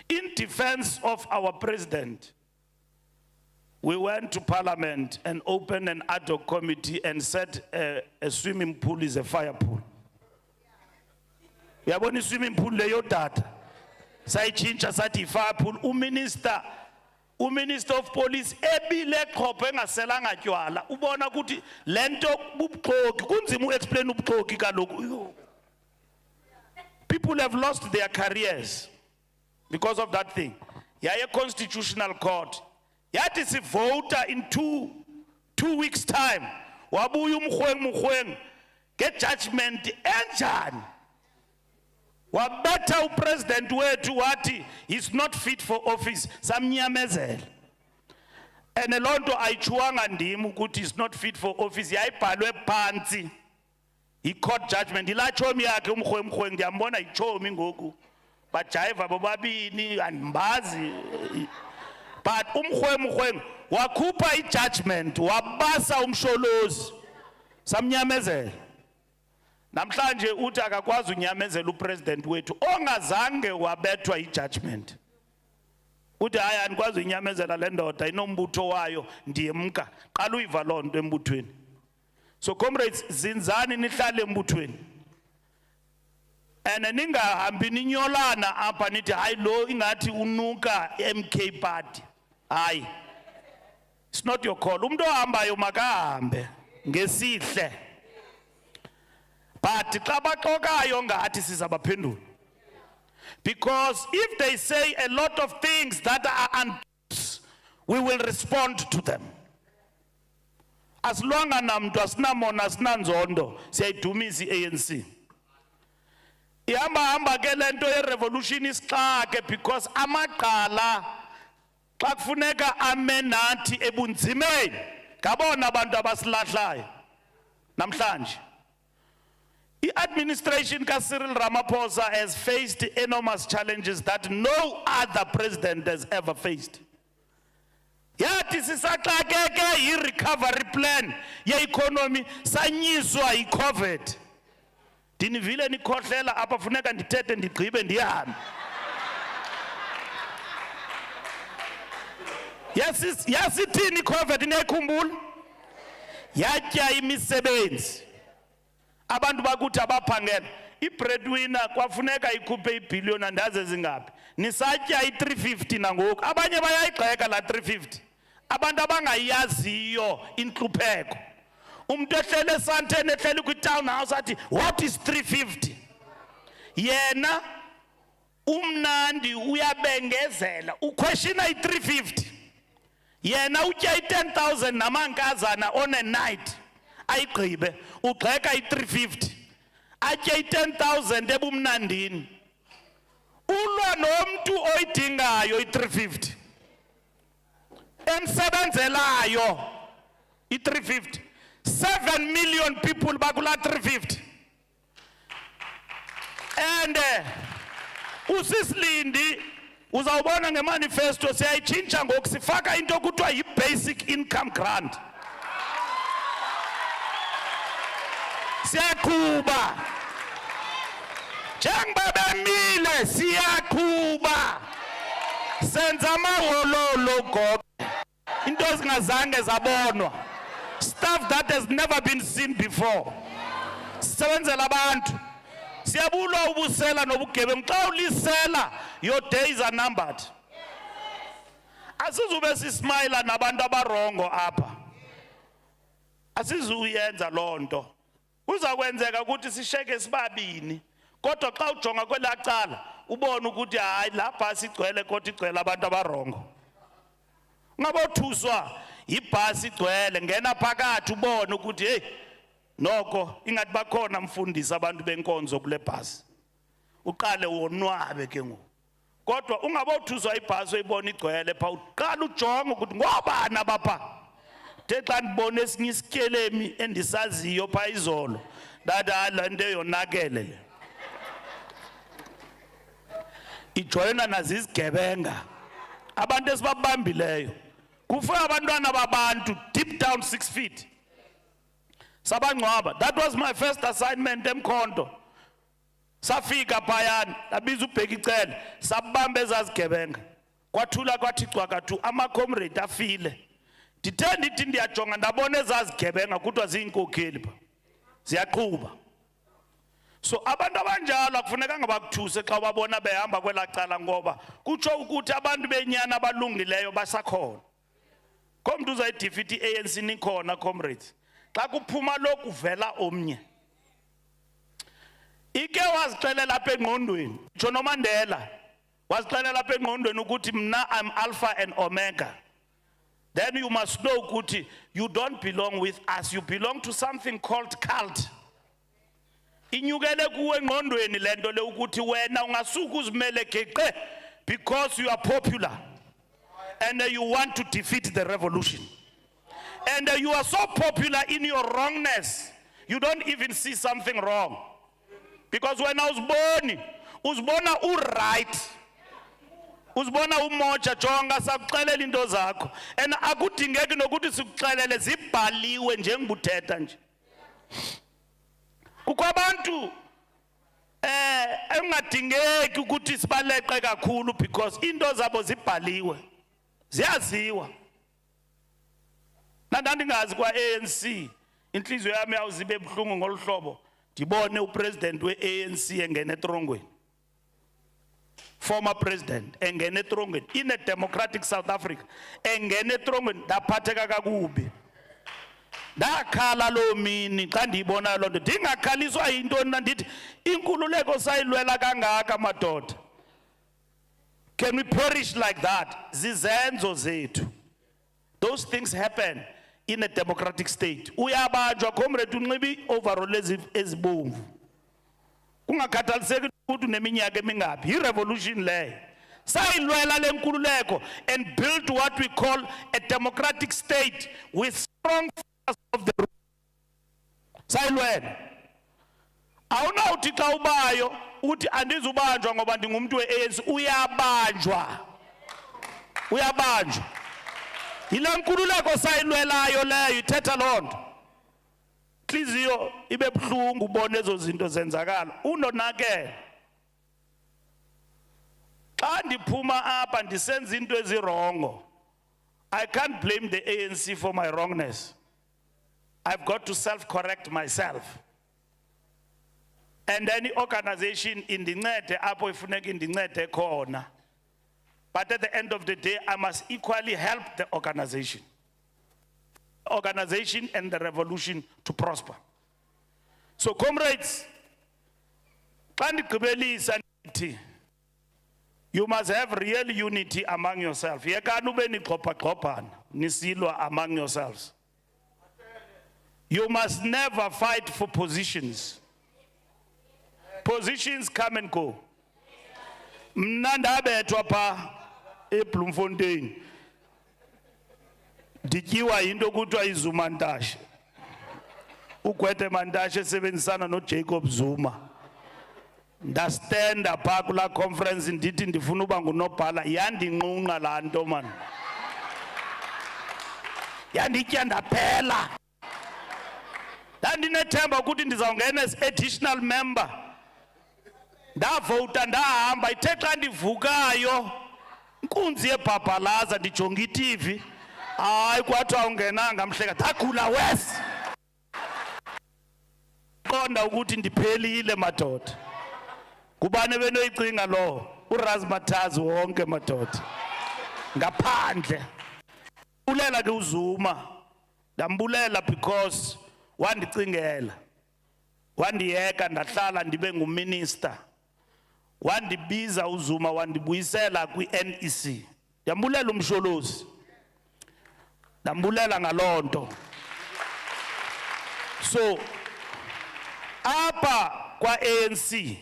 A: In defense of our president, we went to Parliament and opened an ad hoc committee and said a swimming pool is a fire pool. We have only swimming pool leyo data. Sayichincha sathi fire pool. Minister of Police ebile qhophe engaselanga tywala. Ubona ukuthi lento bubxoki kunzima uexplain ubxoki kaloku. People have lost their careers because of that thing. Yaye constitutional court. Yathi si voter in two weeks time. Wabuya umkhweng get judgment enjani. Wabetha upresident wethu wathi he's not fit for office. Samnyamezela. And lonto ayichuwanga ndim ukuthi he's not fit for office. Yayibhalwe phansi. I-court judgment. Ilachomi yakhe umkhweng ndiyambona ichomi ngoku. Bajayiva bobabini andimbazi. But umkhweng wakhupha i-judgment wabasa umsholozi. Samnyamezela. Namhlanje uthi akakwazi unyamezela upresident wethu ongazange wabethwa i-judgment. Uthi hayi andikwazi unyamezela le ndoda inombutho wayo ndiyemka. Qala uyiva loo nto embuthweni. So comrades, zinzani nihlale embuthweni. And ningahambi ninyolana apha nithi hayi lo ingathi unuka MK party. Hayi. It's not your call. Umuntu ohambayo makahambe ngesihle. But because if they say a lot of things that are untruths, we will respond to them. As long as namntu asinamona asinanzondo siyayidumisa i-ANC. Ihamba ke lento ye-revolution isixake because amaqala xa kufuneka ame nathi ebunzimeni ngabona abantu abasilahlayo namhlanje. The administration of Cyril Ramaphosa has faced enormous challenges that no other president has ever faced. Yathi sisaxakeke i-recovery plan ye-economy sanyiswa i-COVID. Dinivile nikhohlela apha funeka ndithethe ndigqibe ndihambe. Yasithini i-COVID niyayikhumbula? Yatya imisebenzi. Abantu bakuthi abaphangela i-breadwinner kwafuneka ikhuphe ibhiliyoni andaze zingapi. Nisatya i-350 nangoku. Abanye bayayigxeka la 350. Abantu abangayaziyo intlupheko. Umuntu ehlele esanteni ehlele kwi-town house athi what is 350? Yena umnandi uyabengezela uquestiona i-350. Yena utya i-10,000 namankazana on a night. Ayigqibe ugxeka i-350 atye i-10,000 ebumnandini. Ulwa nomntu oyidingayo i-350 emsebenzelayo i-350. 7 million people bakula 350. And usisilindi uzawubona ngemanifesto siyayitshintsha ngoku sifaka into kuthiwa yi-basic income grant. Siyakuba. Njengoba bemile siyakuba. Senza amaholo gogo. Into ezingazange zabonwa. Stuff that has never been seen before. Sisebenzela abantu. Siyabulwa ubusela nobugebengu. Xa ulisela, your days are numbered. Asizube sismile nabantu abarongo apha. asizuyenza lonto kuzakwenzeka ukuthi sisheke sibabini kodwa xa ujonga kwelacala ubone ukuthi hayi lapha sigcwele kodwa igcwele abantu abarongo ngabothuswa ibhasi igcwele ngena phakathi ubone ukuthi hey noko ingathi bakhona mfundisi abantu benkonzo kule bhasi uqale wonwabe ke ngoku kodwa ungabothuswa ibhasi uyibona igcwele pha uqala ujonga ukuthi ngobani abapha xa ndibone esinye isikelemi endisaziyo pha izolo ndathi la nto yonakele le ijoyina nazizigebenga abantu esibabambileyo kufe abantwana babantu deep down 6 feet sabangcwaba. That was my first assignment emkhonto. Safika phayana abiza ubheka icele sabamba ezazigebenga kwathula kwathi cwakathu ama-comrade afile ndithe ndithi ndiyajonga ndabona ezazigebenga kuthiwa ziyinkokheli pha ziyaqhuba. So abantu abanjalo akufunekanga bakuthuse xa babona behamba kwelacala ngoba kutsho ukuthi abantu benyana abalungileyo basakhona. Komntu uzayidifeat i-ANC nikhona comrades xa kuphuma lokhu vela omnye ike wazixelela apha engqondweni tsho noMandela wazixelela apha engqondweni ukuthi mna I'm Alpha and Omega. Then you must know ukuthi you don't belong with us, you belong to something called cult. Inyukele kuwe engqondweni lento le ukuthi wena ungasuka uzimele geqe because you are popular and you want to defeat the revolution. And you are so popular in your wrongness, you don't even see something wrong. Because when I was born, uzibona u-right, uzibona umoja jonga sakuxelela into zakho and akudingeki nokuthi sikuxelele zibhaliwe njengibuthetha nje. Kukho abantu engadingeki ukuthi sibaleqe kakhulu because into zabo zibhaliwe ziyaziwa. Nandingazi kwa ANC inhliziyo yami yawuzibe ebuhlungu ngoluhlobo ndibone upresident we-ANC engena etrongweni, former president engena etrongweni in a democratic South Africa engena etrongweni ndaphatheka kakubi. Ndakhala loo mini xa ndiyibona loo nto ndingakhaliswa yintoni na ndithi inkululeko sayilwela kangaka madoda. Can we perish like that? Zizenzo zethu. Those things happen in a democratic state. Uyabanjwa comrade unxibi overall ezibomvu kungakhathaliseki ukuthi uneminyaka emingaphi i-revolution leyo sayilwela le nkululeko and build what we call a democratic state with strong force of the rule. Sayilwela awunawuthi xa ubayo uthi andizubanjwa ngoba ndingumntu we-ANC. Uyabanjwa yile nkululeko sayilwelayo leyo ithetha loo nto. Inhliziyo ibe buhlungu ubona ezo zinto zenzakala unonakele. Xa ndiphuma apha ndisenza into ezirongo, I can't blame the ANC for my wrongness. I've got to self-correct myself. And any organization indincede apho ifuneka indincede khona. But at the end of the day, I must equally help the organization and the revolution to prosper. So comrades, you must have real unity among yourselves. Among yourselves. You must never fight for positions. Positions come and go. Mnandabethwa pa eBloemfontein ndityiwa into kuthiwa iZuma Ntashe. Ugwethe Mantashe esebenzisana noJacob Zuma ndastenda phaa kulaa conference ndithi ndifuna uba ngunobhala yandinqunqa laa nto mani yanditya ndaphela. Ndandinethemba ukuthi ndizawungena as additional member ndavota ndahamba ithe xa ndivukayo inkunzi yebhabhalaza ndijonga iTV hayi kwathiwa awungenanga mhleka ndagula wesi qonda ukuthi ndiphelile madoda. Kubani benoyicinga lo uRazmathazi wonke madoda ngaphandle ulela ke uZuma Ndambulela because wandicingela. Wandiyeka ndahlala ndibe nguminister. Wandibiza uZuma wandibuyisela kwi-NEC. Ndambulela umsholozi. Ndambulela ngalonto. So apa kwa ANC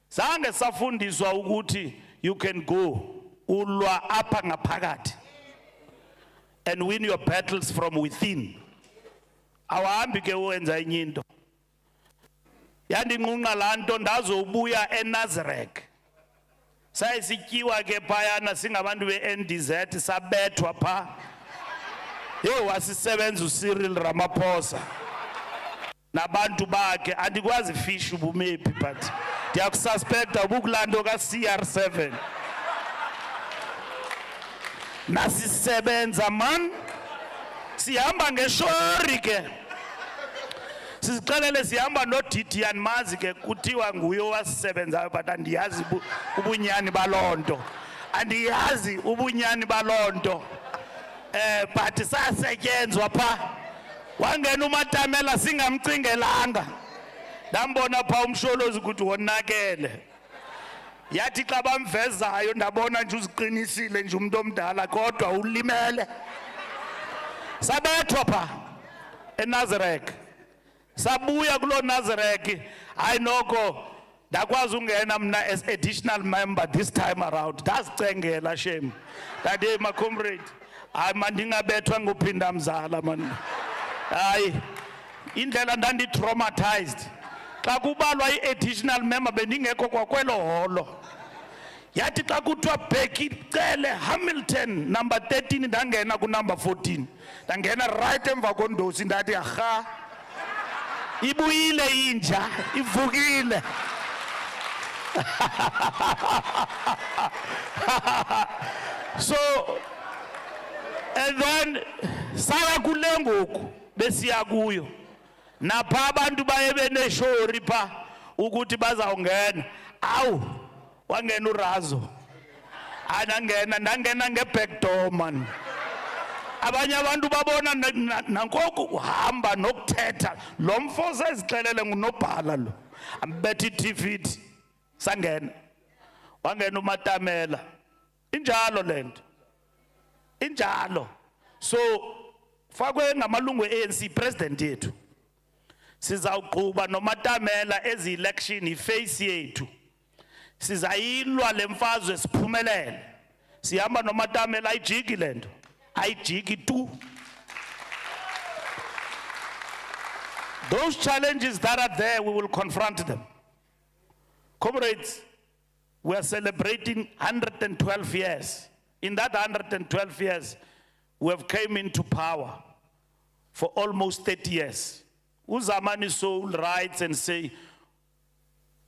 A: zange safundiswa ukuthi you can go ulwa apa ngaphakathi and win your battles from within. Awahambi ke wenza enye into. Yandinqunqa lanto ndazobuya eNazareth. Sayisityiwa ke phayana singabantu beNDZ sabethwa pha. Wasisebenza uCyril Ramaphosa nabantu bakhe andikwazi fish ubumephi but ndiyakususpecta ubukulando ka-CR7 nasisebenza man sihamba ngeshori ke sizixelele sihamba noDidi mazi ke kuthiwa nguye owasisebenzayo but andiyazi ubunyani balonto andiyazi ubunyani balonto but sasetyenzwa pha wangena uMatamela singamcingelanga ndambona pha umsholozi ukuthi wonakele yathi xa bamvezayo ndabona nje uziqinisile nje umuntu omdala kodwa ulimele sabethwa pha eNazareth sabuya kulo Nazareth hayi noko ndakwazi ungena mna as additional member this time around ndazicengela shame that hey my comrade hayi mandingabethwa ngophinda mzala man hayi indlela ndandi-traumatized xa kubalwa i-additional member bendingekho kwakwelo holo yathi xa kuthiwa Bheki Cele Hamilton number 13 ndangena kunumber 14 ndangena right emva kondosi ndathi aha ibuyile inja ivukile so and then saka kule ngoku besiya kuyo napha abantu baye beneshori pha ukuthi bazawungena awu wangena uRazo ndangena ngeback door man abanye abantu babona nankoku uhamba nokuthetha lo mfo sezixelele ngunobhala lo ambethi TV sangena wangena uMatamela injalo lento injalo so fakwe ngamalungu ANC president yethu sizawuqhuba noMatamela ezi-election iface yethu sizayilwa lemfazwe siphumelele sihamba noMatamela ayijiki lento ayijiki tu those challenges that are there we will confront them comrades we are celebrating 112 years in that 112 years we have came into power for almost 30 years. Uzamani Soul writes and say,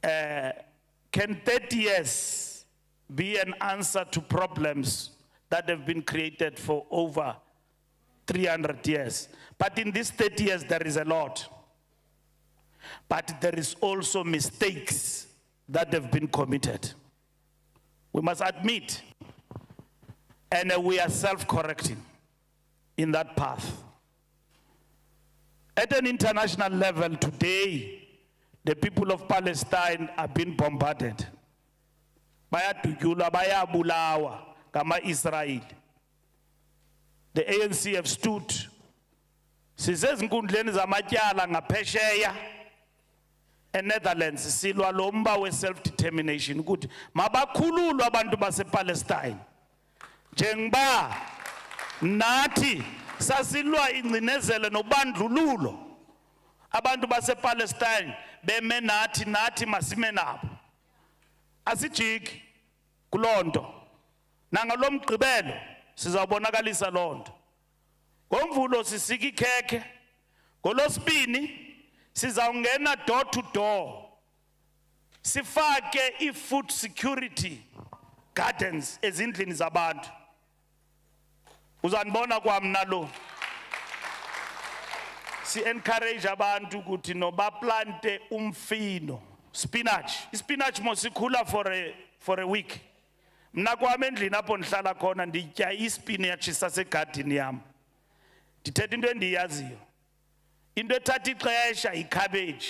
A: can 30 years be an answer to problems that have been created for over 300 years? But in these 30 years, there is a lot. But there is also mistakes that have been committed. We must admit, and we are self-correcting in that path. At an international level today, the people of Palestine are being bombarded. Bayadutyulwa, bayabulawa kama Israel. The ANC have stood. Sisezinkundleni zamatyala ngaphesheya eNetherlands silwa lomba we-self-determination ukuthi mabakhululwe abantu basePalestine. Njengoba nathi sasilwa ingcinezelo nobandlululo abantu basePalestine beme nathi masime nabo asijiki kulonto nangalomgqibelo sizawubonakalisa lonto ngoMvulo sisika ikhekhe ngoLosibini sizawungena door to door sifake i-food security gardens ezindlini zabantu uzanibona kwamna lo si encourage abantu ukuthi no ba plante umfino spinach ispinach mosikhula for a week mna kwami endlini apho ndihlala khona nditya ispinach sasegarden yami ndithetha into endiyaziyo into ethatha ixesha icabbage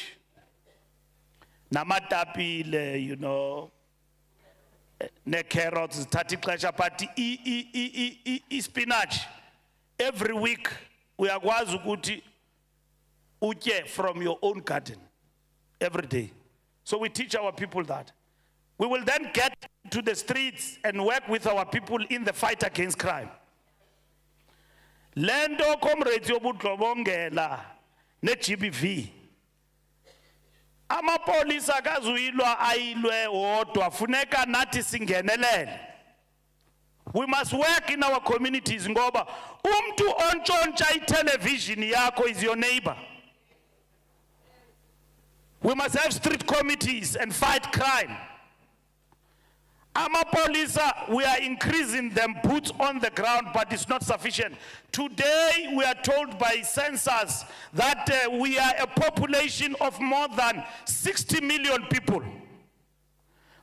A: namatapile you know ne carrots zithatha ixesha but spinach every week uyakwazi ukuthi utye from your own garden every day. So we teach our people that. We will then get to the streets and work with our people in the fight against crime. Lendo comrades yobudlobongela ne GBV. Amapolisa akazuyilwa ayilwe wodwa funeka nathi singenelele. We must work in our communities ngoba umntu ontshontsha itelevision yakho is your neighbor. We must have street committees and fight crime. Amapolisa, we are increasing them boots on the ground, but it's not sufficient. Today, we are told by census that we are a population of more than 60 million people.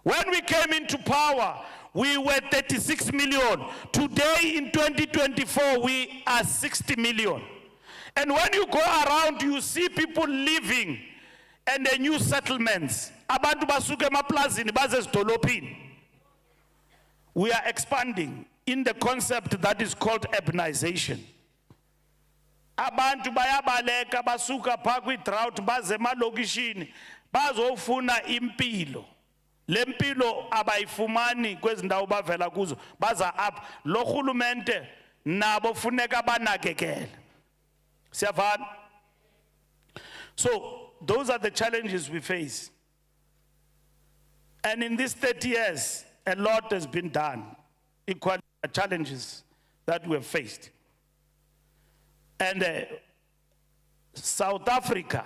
A: When we came into power, we were 36 million. Today, in 2024, we are 60 million. And when you go around, you see people living and the new settlements. Abantu basuke emaplazini baze ezidolophini. We are expanding in the concept that is called urbanization. Abantu bayabaleka basuka pha kwi-drought baze emalokishini bazofuna impilo. Le mpilo abayifumani kwezi ndawo bavela kuzo baza apha. Lo rhulumente nabo funeka banakekele. Siyavana? So those are the challenges we face. And in these 30 years, a lot has been done, equal challenges that we have faced. And South Africa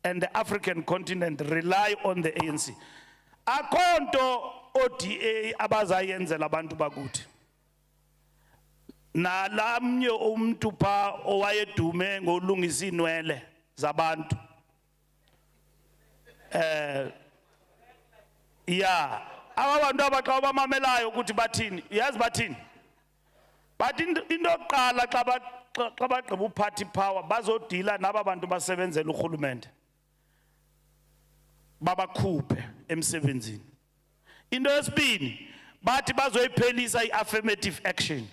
A: and the African continent rely on the ANC. Akonto ODA abazayenzela abantu bakuthi. Nalamnye umntu pha owayedume ngolungisa inwele zabantu. Yeah. Abantu abaxa bamamelayo ukuthi bathini yazi bathini but into yokuqala xa bagqiba uphathi power bazodila naba bantu basebenzela urhulumente babakhuphe emsebenzini. Into yesibini bathi bazoyiphelisa i-affirmative action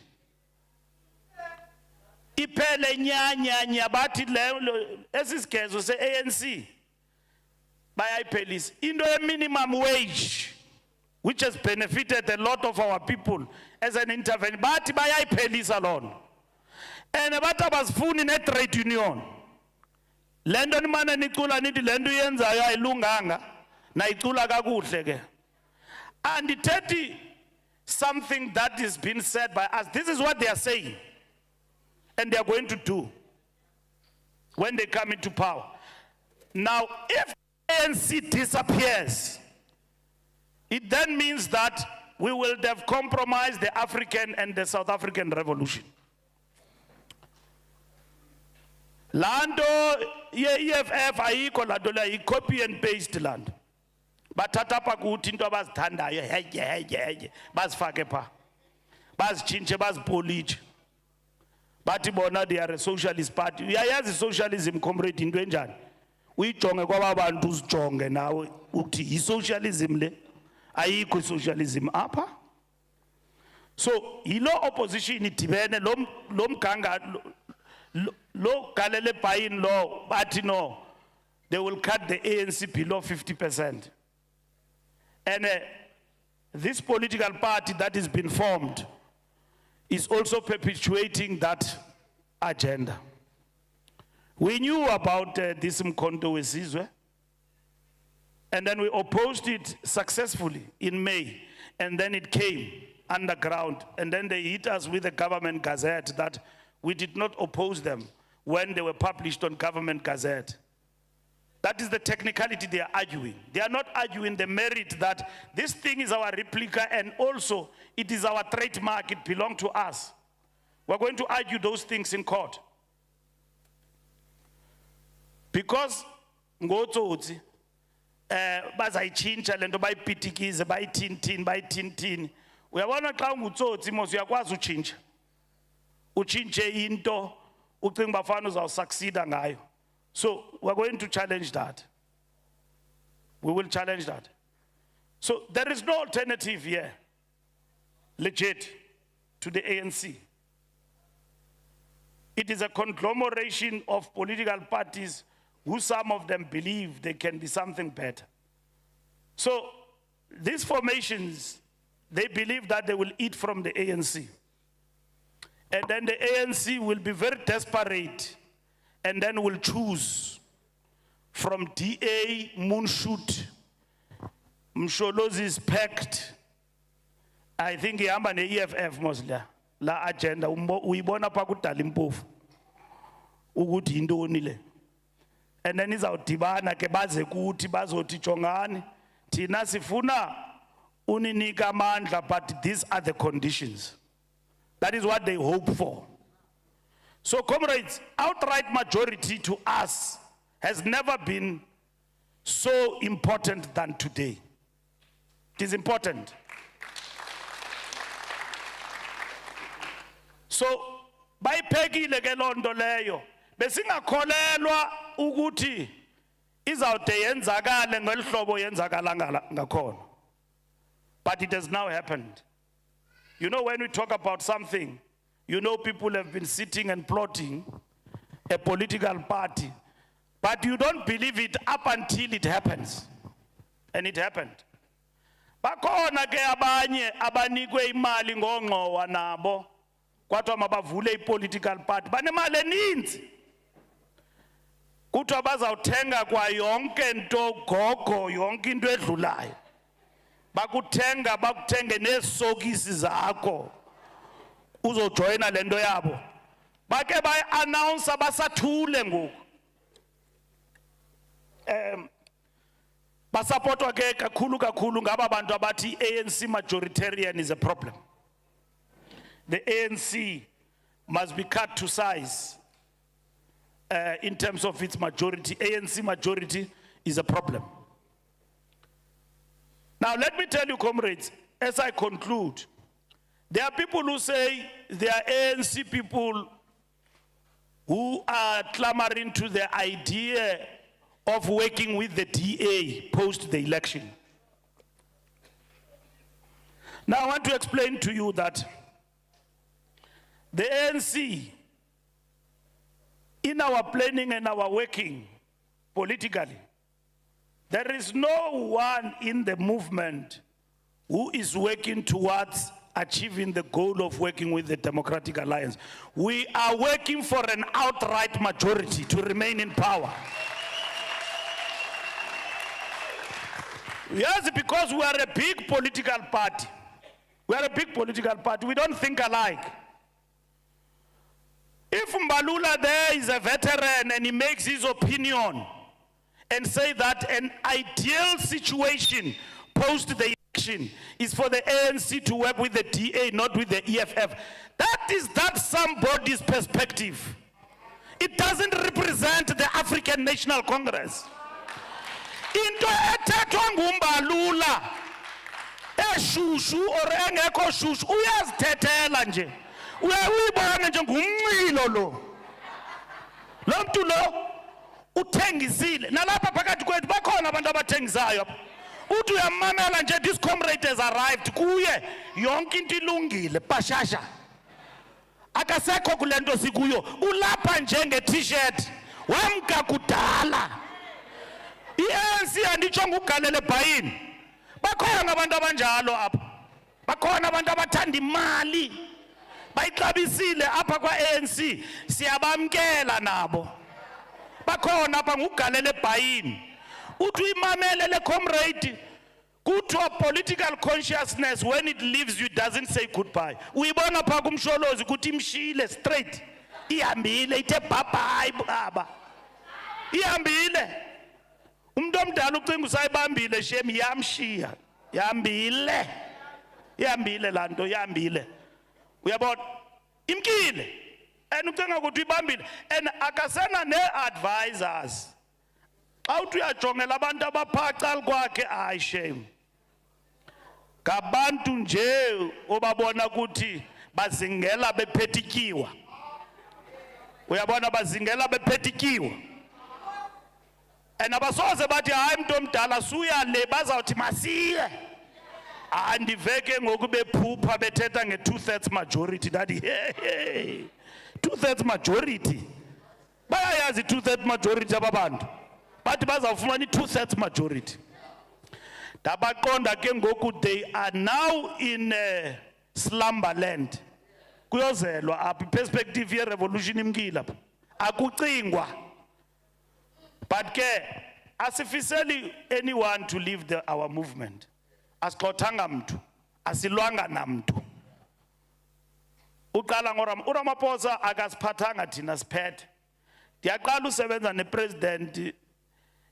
A: iphele nyanya bathi esisigezo se-ANC bayayiphelisa into ye-minimum wage which has benefited a lot of our people as an intervention. But bayayiphelisa lona. And bathi abasifuni ne-trade union. Lento nimane nicula nithi lento yenzayo ayilunganga nayicula kakuhle ke. And ithethi something that is being said by us. This is what they are saying. And they are going to do when they come into power. Now, if ANC disappears, it then means that we will have compromised the African and the South African revolution. Lando ye-EFF ayikho lando la copy and paste land. Bathatha apha kuthi into abazithandayo heye bazifake pha. Bazitshintshe bazipolitshe. Bathi bona they are a socialist party. Uyayazi socialism comrade into enjani? Uyijonge kwaba bantu uzijonge nawe uthi i-socialism le. Ayikho socialism apha. So yilo opposition idibene lo mganga lo galele buying law bathi no they will cut the ANC below 50%. And this political party that has been formed is also perpetuating that agenda. We knew about this Mkhonto Wesizwe. And then we opposed it successfully in May. And then it came underground. And then they hit us with a government gazette that we did not oppose them when they were published on government gazette. That is the technicality they are arguing. They are not arguing the merit that this thing is our replica and also it is our trademark, it belongs to us. We're going to argue those things in court. Because ngotsotsi bazayichintsha lento bayipitikize bayithintini uyabona xa ungutsotsi mos uyakwazi utshintsha into ucinga bafana uzawusucceeda ngayo. So we're going to challenge that. We will challenge that. So there is no alternative here, legit, to the ANC. It is a conglomeration of political parties who some of them believe they can be something better. So these formations, they believe that they will eat from the ANC. And then the ANC will be very desperate and then will choose from DA, Moonshoot, Msholozi's pact. I think ihamba ne-EFF mostly la agenda uyibona pha kudala impofu ukuthi yintoni le. And then izawudibana ke baze kuthi bazothi jongani thina sifuna uninika amandla, but these are the conditions. That is what they hope for. So comrades, outright majority to us has never been so important than today. It is important. So bayiphelile ke lonto leyo besingakholelwa ukuthi izawude yenzakale ngelihlobo yenzakala ngakhona. But it has now happened. You know, when we talk about something, you know, people have been sitting and plotting a political party, but you don't believe it up until it happens. And it happened. Bakhona ke abanye abanikwe imali ngongqowa nabo kwathiwa mabavule i-political party banemali eninzi kuthiwa bazawuthenga kwa yonke nto gogo yonke into edlulayo bakuthenge neesokisi zakho uzojoyina le nto yabo bake bayi-announsa basathule ngoku basapotwa ke kakhulu ngaba bantu abathi ANC majoritarian is a problem. The ANC must be cut to size in terms of its majority. ANC majority is a problem. Now let me tell you, comrades, as I conclude, there are people who say they are ANC people who are clamoring to the idea of working with the DA post the election. Now I want to explain to you that the ANC, in our planning and our working politically, there is no one in the movement who is working towards achieving the goal of working with the Democratic Alliance. We are working for an outright majority to remain in power. Yes, because we are a big political party. We are a big political party. We don't think alike. If Mbalula there is a veteran and he makes his opinion and say that an ideal situation post the election is for the ANC to work with the DA, not with the EFF, that's somebody's perspective. It doesn't represent the African National Congress. Into ethethwa nguMbalula eshushu or engekho shushu uyazithethela nje uyayibona nje ngumncilo lo mntu lo uthengisile nalapha phakathi kwethu bakhona abantu abathengisayo uthi uyamamela nje this comrade has arrived kuye yonke into ilungile bashasha akasekho kulento sikuyo ulapha njenge t-shirt wamka kudala i-ANC anditsho ngugalele ebhayini bakhona abantu abanjalo apha bakhona abantu abathanda imali bayixabisile apha kwa-ANC siyabamkela nabo bakhona apha ngugalele ebhayini uthi uyimamele le comrade kuthiwa political consciousness when it leaves you doesn't say goodbye uyibona pha kumsholozi ukuthi imshile straight ihambile ithe bye baba ihambile umuntu omdala ucinga usayibambile shem yamshiya ihambile laa nto ihambile uyabona imkile and ucinga ukuthi uyibambile and akasena nee-advisors xa uthi uyajongela abantu abaphacal kwakhe hayi shame ngabantu nje obabona ukuthi bazingela bephethe ityiwa uyabona bazingela bephetikiwe and abasoze bathi hayi umuntu omdala suya le bazawuthi masiye andiveke ngokubephupha bethetha nge-2/3 majority dathi hey 2/3 majority bayayazi 2/3 majority ababantu bathi bazawufumana i-2/3 majority dabaqonda ke ngoku they are now in slumberland kuyozelwa apha perspective ye revolution imkile apha akucingwa but ke asifiseli anyone to leave our movement asixothanga mntu asilwanga namntu uqala uRamaphosa akasiphathanga thina siphethe ndiyaqala usebenza nepresident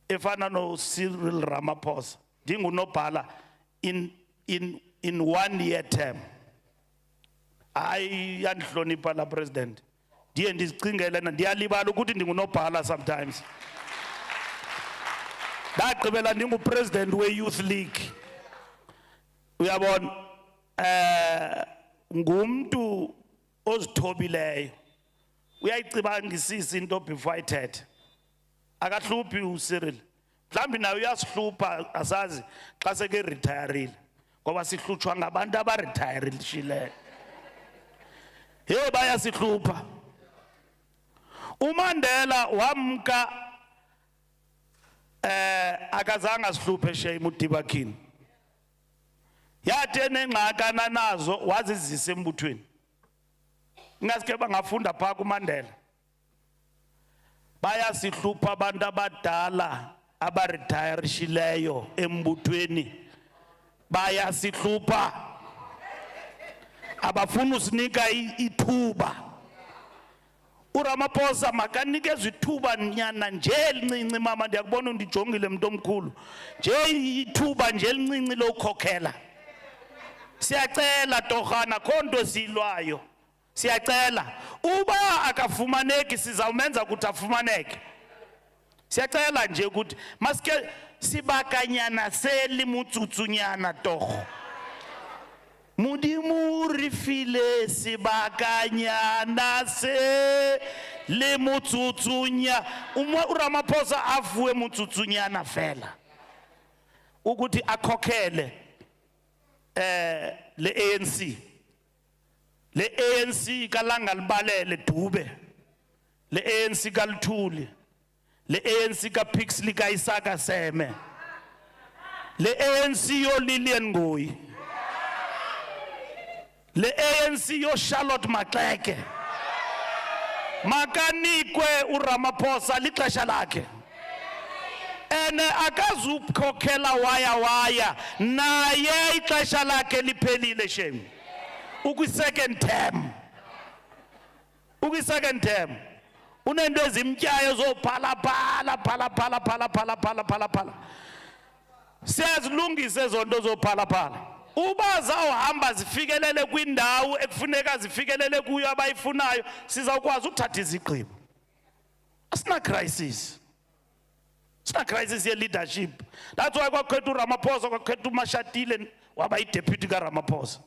A: efana no Cyril Ramaphosa ndingunobhala in 1 year term hayi yandihlonipha la president ndiye ndizicingele ndiyalibala ukuthi ndingunobhala sometimes ndagqibela ndingupresident we-youth league uyabona ngumntu ozithobileyo uyayicibangisisa into before ayithethe akahluphi uCyril mhlawumbi naye uyasihlupha asazi xa seke retireile ngoba sihlutshwa ngabantu abaretire hey bayasihlupha uMandela wamka akazange asihluphe shame uDibakhini yathi enengxakana nazo wazizisa embuthweni ngaske bangafunda pha kuMandela bayasihlupha abantu abadala abaretireshileyo embuthweni bayasihlupha abafuna usinika ithuba uRamaphosa makanikezwe ithuba nyana nje elincinci mama ndiyakubona undijongile umuntu omkhulu nje ithuba nje elincinci lokhokhela siyacela torhana khonto silwayo siyacela uba akafumaneki sizawumenza ukuthi afumaneke siyacela nje ukuthi maske sibakanyana seli mutsutsunyana torho mudimuri file sibakanyana se le mutsutsunya uRamaphosa avuwe mutsutsunyana fela ukuthi akhokhele le ANC le ANC kalanga libalele Dube le ANC kaLthuli le ANC kaPixley kaIsaka Seme le ANC yo Lilian Ngoyi le ANC yo Charlotte Maxeke makanikwe uRamaphosa lixesha lakhe ene akazukhokhela waya naye ixesha lakhe liphelile shame ukwi-second term unento ezimtyayo zophalaphala siyazilungisa ezo nto zophalaphala uba zawuhamba zifikelele kwindawo ekufuneka zifikelele kuyo abayifunayo sizawukwazi ukuthatha izigqibo asina crisis ye-leadership that's why kwakhetha uRamaphosa kwakhetha uMashatile waba yi-deputy kaRamaphosa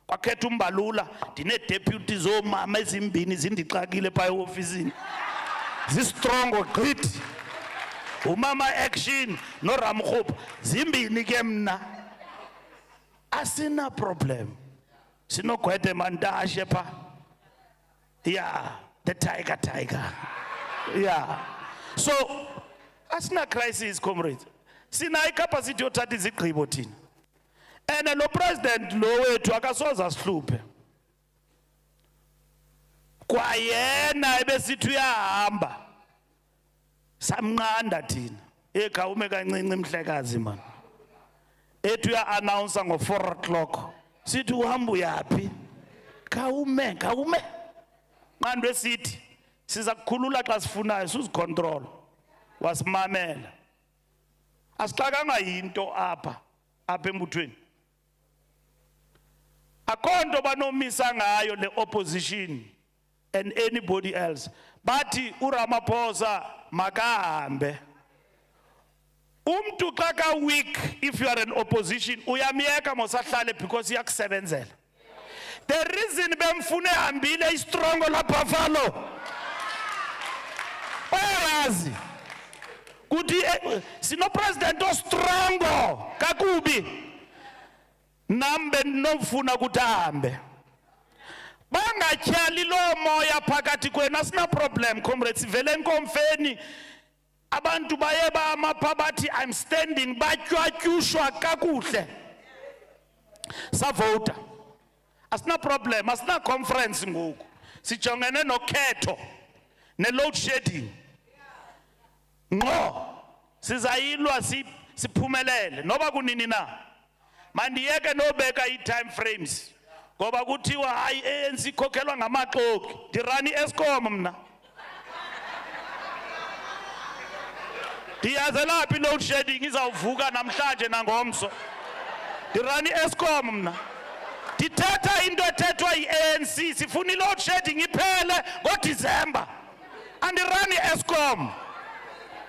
A: kwakhetha uMbalula ndine-deputy zoomama ezimbini zindixakile phaa eofisini zistrongo gqithi umama action noRamkhupha zimbini ke mna asina problem sinogwede mantashe pha yeah the tiger yeah so asina crisis comrades sina icapacity yothatha izigqibo thina ene lo president lo wethu akasoza asihluphe kwayena ebesithi uyahamba samnqanda thina ekhawume kancinci mhlekazi man ethi uya-announce ngo-4 o'clock sithi uhamba uyaphi khawume nqandwe sithi siza kukhulula xa sifunayo suzicontrol wasimamela asixakanga yinto apha embuthweni akho nto banomisa ngayo le opposition and anybody else bathi uRamaphosa makahambe umntu xa ka-weak if you are an opposition uyamyeka mosahlale because iyakusebenzela the reason bemfune ehambile istrongo la Buffalo bayazi kuthi sino president ostrongo kakubi nambe nofuna ukuthi ahambe bangatyhali lo moya phakathi kwenu asina problem comrades vele enkomfeni abantu baye bamapha bathi I'm standing batyatyushwa kakuhle savota asina problem asina conference ngoku sijongene nokhetho ne-load shedding ngqo sizayilwa siphumelele noba kunini na mandiyeke nobeka ii-time frames ngoba kuthiwa hayi ANC ikhokhelwa ngamaxoki ndirani Eskom mna ndiyazela phi load shedding izawuvuka namhlanje nangomso ndirani Eskom mna ndithetha into ethethwa yi-ANC sifuna i-load shedding iphele ngoDisemba andirani Eskom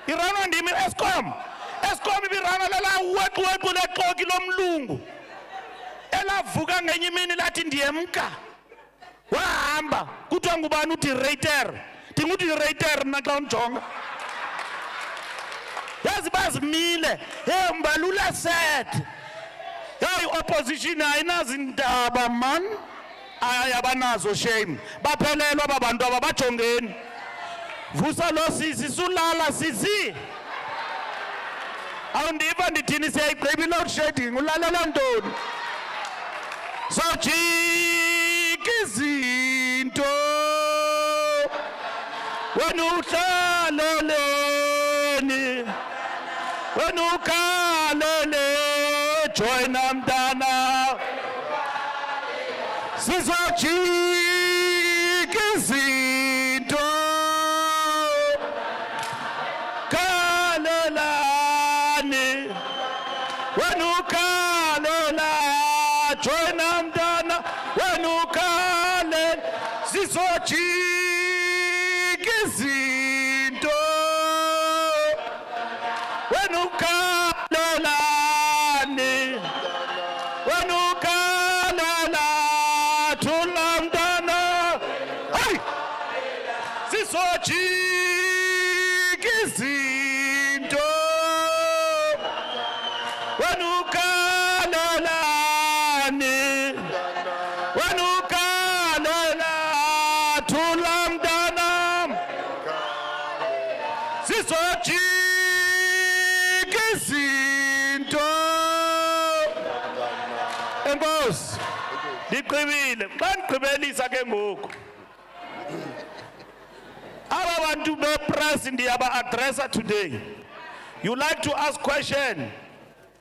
A: iranwa ndimi Eskom ibirana lela weqweqwe lexoki lomlungu elavuka ngenye imini lathi ndiyemka wahamba kuthiwa ngubani udirector ndingudirector mna xa unjonga yazi bazimile hey mbalula set hey opposition ayinazi indaba man ayabanazo shame baphelelwa babantu ababajongeni vusa lo sisi sulala sisi awundiva ndithini siyayigqiba i-load shedding ulalela ntoni sojika izinto wena uhlaleleni wena ukhalele joyina mntana sizojika izinto khalelani wena ukhalela joyina mntana wena ukhalele sizojika izinto wena ukhalelani wena ukhalela thula mntana hey sizojika izinto wena ukhalelani wena ukhalela thula mntana sizojika izinto enkosi ndiqibile xa ndigqibelisa ke ngoku aba bantu bepress ndiyaba-adressa today you like to ask question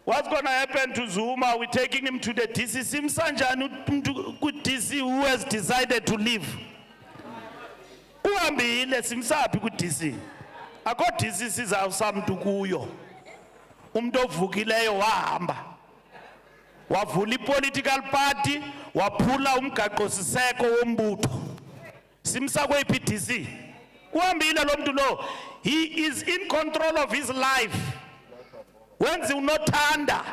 A: what's going to happen to Zuma we're taking him to the DC simsanjani umuntu ku-DC who has decided to leave uhambile simsaphi ku-DC akho DC sizawusa mntu kuyo umuntu ovukileyo wahamba wavula i-political party waphula umgaqo-siseko wombutho simsa kweyiphi DC uhambile lo muntu lo he is in control of his life wenzi unothanda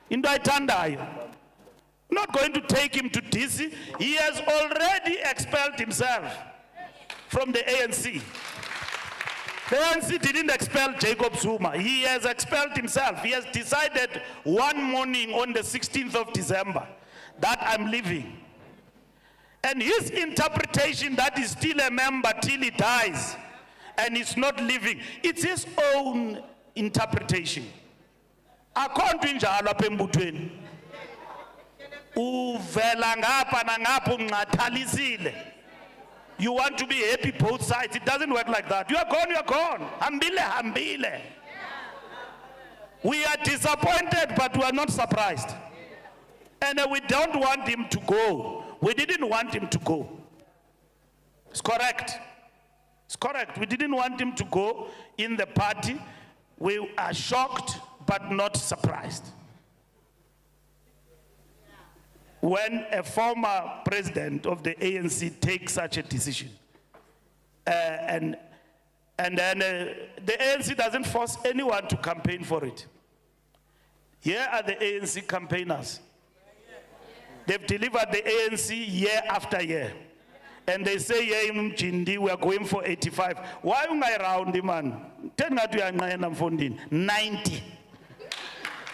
A: into ayithandayo not going to take him to DC he has already expelled himself from the ANC. The ANC didn't expel Jacob Zuma. He has expelled himself. He has decided one morning on the 16th of December that I'm leaving. And his interpretation that he's still a member till he dies and he's not leaving, it's his own interpretation. Akho nto injalo apha embuthweni. Uvela ngapha nangapha unqathalisile. You want to be happy both sides. It doesn't work like that. You are gone, you are gone. Hambile, hambile. We are disappointed, but we are not surprised. And we don't want him to go. We didn't want him to go. It's correct. It's correct. We didn't want him to go in the party. We are shocked, but not surprised. When a former president of the ANC takes such a decision, and then the ANC doesn't force anyone to campaign for it. Here are the ANC campaigners. They've delivered the ANC year after year. and they say, hey, Mjindi, we are going for 85. Why ungai round, man? 10 ngatu ya ngayena mfondini. 90.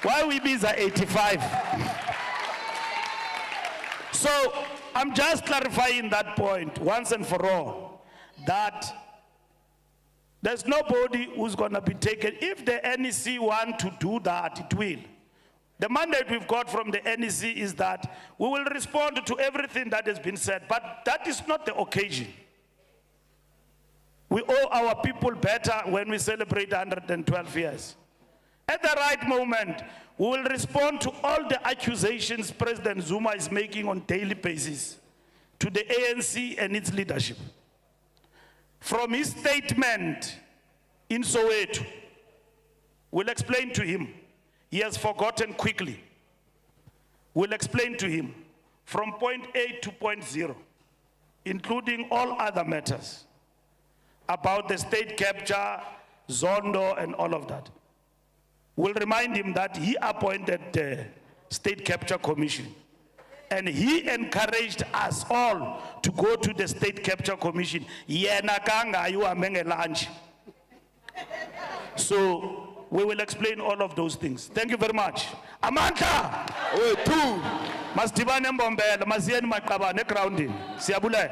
A: Why we be 85? So, I'm just clarifying that point once and for all, that there's nobody who's going to be taken. If the NEC want to do that, it will. The mandate we've got from the NEC is that we will respond to everything that has been said, but that is not the occasion. We owe our people better when we celebrate 112 years. At the right moment, we will respond to all the accusations President Zuma is making on a daily basis to the ANC and its leadership. From his statement in Soweto, we'll explain to him. He has forgotten quickly. We'll explain to him from point A to point 0, including all other matters about the state capture, Zondo, and all of that. We'll remind him that he appointed the State Capture Commission, and he encouraged us all to go to the State Capture Commission. So we will explain all of those things. Thank you very much. Amanda! Masdibane Mbombela, Mazieni Makabane grounding. Siyabulele.